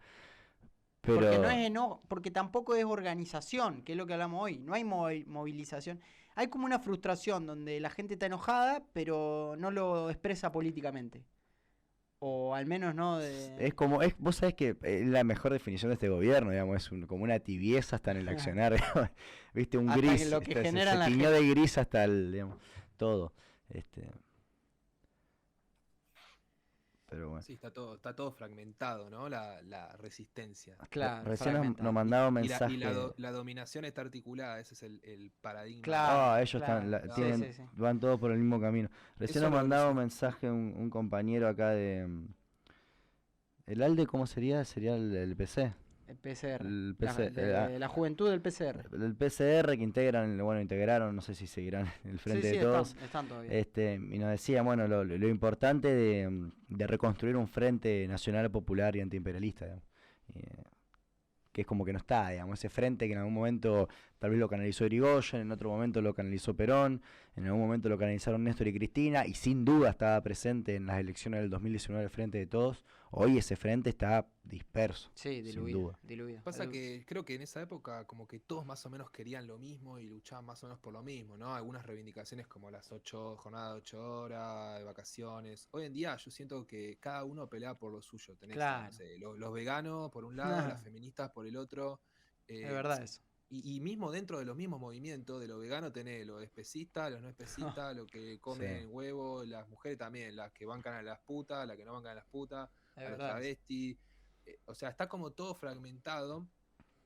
Speaker 2: Pero...
Speaker 1: porque tampoco es organización, que es lo que hablamos hoy. No hay movilización. Hay como una frustración donde la gente está enojada, pero no lo expresa políticamente. O al menos no de...
Speaker 2: Vos sabés que es la mejor definición de este gobierno, digamos, es como una tibieza hasta en el accionar, viste, un
Speaker 1: hasta
Speaker 2: gris,
Speaker 1: lo que
Speaker 2: se
Speaker 1: genera
Speaker 2: tiñó de gris hasta digamos, todo. Pero bueno.
Speaker 3: Sí, está todo fragmentado, ¿no? La resistencia.
Speaker 1: Claro,
Speaker 2: recién nos mandaba un mensaje.
Speaker 3: Y la dominación está articulada, ese es el paradigma.
Speaker 1: Claro,
Speaker 2: ellos van todos por el mismo camino. Recién nos mandaba un mensaje un compañero acá de... ¿El ALDE cómo sería? Sería el PC.
Speaker 1: El PCR.
Speaker 2: El PC,
Speaker 1: la juventud del PCR.
Speaker 2: El PCR que integraron, no sé si seguirán el Frente de Todos.
Speaker 1: Están todavía.
Speaker 2: Y nos decía, bueno, lo importante de reconstruir un frente nacional popular y antiimperialista, digamos. Que es como que no está, digamos, ese frente que en algún momento tal vez lo canalizó Irigoyen, en otro momento lo canalizó Perón, en algún momento lo canalizaron Néstor y Cristina, y sin duda estaba presente en las elecciones del 2019 el Frente de Todos. Hoy ese frente está disperso.
Speaker 1: Sí, diluido.
Speaker 3: Pasa que creo que en esa época como que todos más o menos querían lo mismo y luchaban más o menos por lo mismo, ¿no? Algunas reivindicaciones como las jornadas de 8 horas, de vacaciones. Hoy en día yo siento que cada uno pelea por lo suyo. Tenés, no sé, los veganos por un lado, las feministas por el otro.
Speaker 1: Es verdad eso.
Speaker 3: Y mismo dentro de los mismos movimientos de los veganos tenés los especistas, los no especistas, los que comen huevo, las mujeres también, las que bancan a las putas, las que no bancan a las putas, a los travestis. O sea, está como todo fragmentado,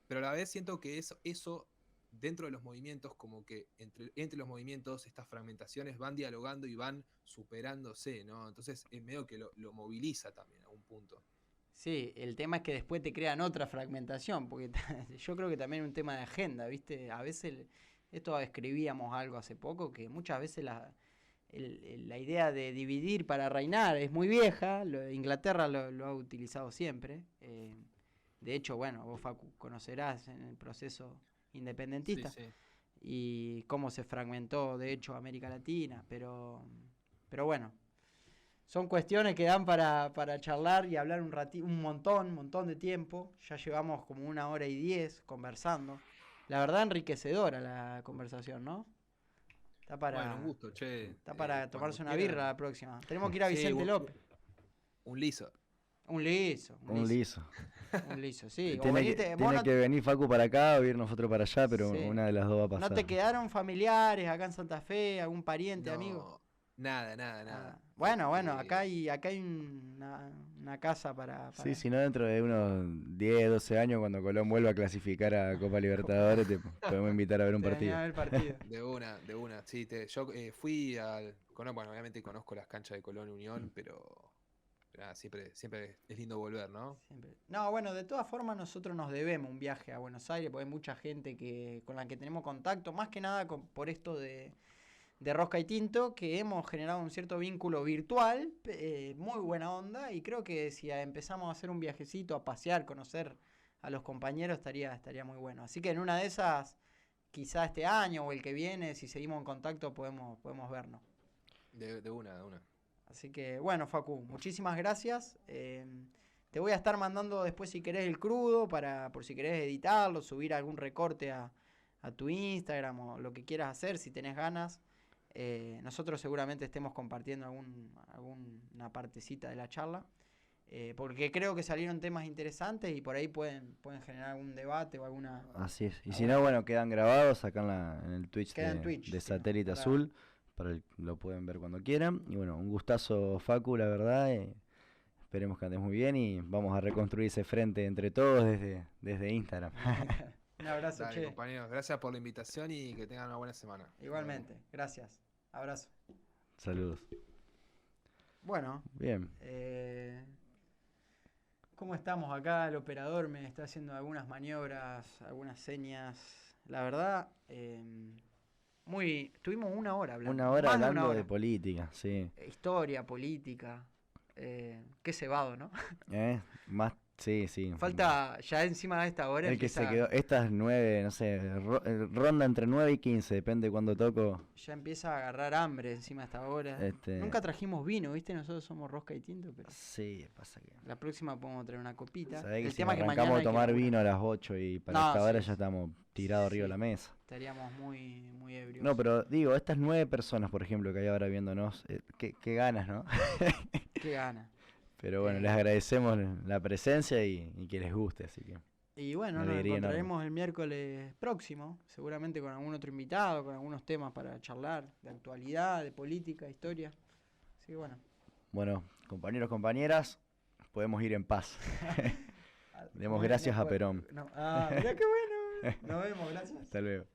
Speaker 3: pero a la vez siento que eso dentro de los movimientos, como que entre los movimientos estas fragmentaciones van dialogando y van superándose, ¿no? Entonces es medio que lo moviliza también a un punto.
Speaker 1: Sí, el tema es que después te crean otra fragmentación, porque yo creo que también es un tema de agenda, ¿viste? A veces, esto escribíamos algo hace poco, que muchas veces la idea de dividir para reinar es muy vieja, Inglaterra lo ha utilizado siempre, De hecho, bueno, vos, Facu, conocerás en el proceso independentista
Speaker 3: Sí, sí.
Speaker 1: y cómo se fragmentó, de hecho, América Latina, pero bueno, son cuestiones que dan para charlar y hablar un montón de tiempo. Ya llevamos como 1 hora y 10 conversando. La verdad, enriquecedora la conversación, ¿no? Está
Speaker 3: Bueno, un
Speaker 1: para,
Speaker 3: gusto, che.
Speaker 1: está para
Speaker 3: Cuando
Speaker 1: tomarse una birra
Speaker 3: quieran.
Speaker 1: la próxima. Tenemos que ir a
Speaker 3: Sí,
Speaker 1: Vicente López.
Speaker 3: un liso.
Speaker 1: Un liso,
Speaker 2: Un liso.
Speaker 1: un liso, sí. O
Speaker 2: Tiene
Speaker 1: venirte,
Speaker 2: que,
Speaker 1: vos
Speaker 2: tiene
Speaker 1: no,
Speaker 2: que venir Facu para acá o ir nosotros para allá, pero
Speaker 1: sí.
Speaker 2: una de las dos va a pasar.
Speaker 1: ¿No te quedaron familiares acá en Santa Fe? ¿Algún pariente, amigo?
Speaker 3: No, nada.
Speaker 1: Bueno,
Speaker 3: Este,
Speaker 1: acá hay una casa para...
Speaker 2: Sí, si no, dentro de unos 10, 12 años, cuando Colón vuelva a clasificar a Copa Libertadores, te podemos invitar a ver un
Speaker 1: te venía
Speaker 2: partido.
Speaker 1: a ver el partido.
Speaker 3: de una. Sí, yo fui al. Bueno, obviamente conozco las canchas de Colón Unión, pero nada, siempre es lindo volver, ¿no?
Speaker 1: Siempre. No, bueno, de todas formas nosotros nos debemos un viaje a Buenos Aires, porque hay mucha gente con la que tenemos contacto, más que nada por esto de Rosca y Tinto, que hemos generado un cierto vínculo virtual, muy buena onda, y creo que si empezamos a hacer un viajecito, a pasear, conocer a los compañeros, estaría muy bueno. Así que en una de esas, quizá este año o el que viene, si seguimos en contacto, podemos vernos.
Speaker 3: De una.
Speaker 1: Así que bueno, Facu, muchísimas gracias. Te voy a estar mandando después si querés el crudo, por si querés editarlo, subir algún recorte a tu Instagram o lo que quieras hacer, si tenés ganas. Nosotros seguramente estemos compartiendo alguna partecita de la charla, porque creo que salieron temas interesantes y por ahí pueden generar algún debate o alguna...
Speaker 2: Así es. Y si no, bueno, quedan grabados acá en el Twitch
Speaker 1: Queda en
Speaker 2: de
Speaker 1: Twitch, sí,
Speaker 2: Satélite
Speaker 1: para-
Speaker 2: Azul. Lo pueden ver cuando quieran. Y bueno, un gustazo, Facu, la verdad. Esperemos que andes muy bien y vamos a reconstruir ese frente entre todos desde Instagram.
Speaker 1: Un abrazo,
Speaker 3: Dale,
Speaker 1: che.
Speaker 3: compañeros, gracias por la invitación y que tengan una buena semana.
Speaker 1: Igualmente, gracias. Abrazo.
Speaker 2: Saludos.
Speaker 1: Bueno,
Speaker 2: Bien.
Speaker 1: ¿cómo estamos acá? El operador me está haciendo algunas maniobras, algunas señas. La verdad, tuvimos 1 hora hablando.
Speaker 2: Una hora
Speaker 1: más de
Speaker 2: hablando
Speaker 1: una hora.
Speaker 2: de política, sí.
Speaker 1: Historia, política. Qué cebado, ¿no?
Speaker 2: Más, sí.
Speaker 1: Falta ya encima de esta hora.
Speaker 2: El que se
Speaker 1: empieza-
Speaker 2: quedó, estas 9, no sé, ronda entre 9 y 15, depende de cuándo toco.
Speaker 1: Ya empieza a agarrar hambre encima de esta hora. Nunca trajimos vino, ¿viste? Nosotros somos Rosca y Tinto, pero
Speaker 2: Sí, pasa que...
Speaker 1: la próxima podemos traer una copita.
Speaker 2: Sabés que
Speaker 1: El
Speaker 2: si
Speaker 1: tema
Speaker 2: nos
Speaker 1: que
Speaker 2: arrancamos
Speaker 1: mañana
Speaker 2: a
Speaker 1: hay que
Speaker 2: tomar
Speaker 1: laburar.
Speaker 2: vino a las 8 y para
Speaker 1: No,
Speaker 2: esta hora
Speaker 1: sí.
Speaker 2: ya estamos tirados arriba de la mesa.
Speaker 1: Estaríamos muy ebrios.
Speaker 2: No, pero digo, estas 9 personas, por ejemplo, que hay ahora viéndonos, qué ganas, ¿no?
Speaker 1: Qué gana.
Speaker 2: Pero bueno, les agradecemos la presencia y que les guste, así que...
Speaker 1: Y bueno,
Speaker 2: Una
Speaker 1: nos
Speaker 2: alegría
Speaker 1: encontraremos el miércoles próximo, seguramente con algún otro invitado, con algunos temas para charlar, de actualidad, de política, historia. Así que bueno.
Speaker 2: Bueno, compañeros, compañeras, podemos ir en paz. Demos
Speaker 1: No,
Speaker 2: gracias
Speaker 1: no
Speaker 2: a
Speaker 1: puedo-
Speaker 2: Perón.
Speaker 1: no. Ah, mirá qué bueno. Nos vemos, gracias.
Speaker 2: Hasta luego.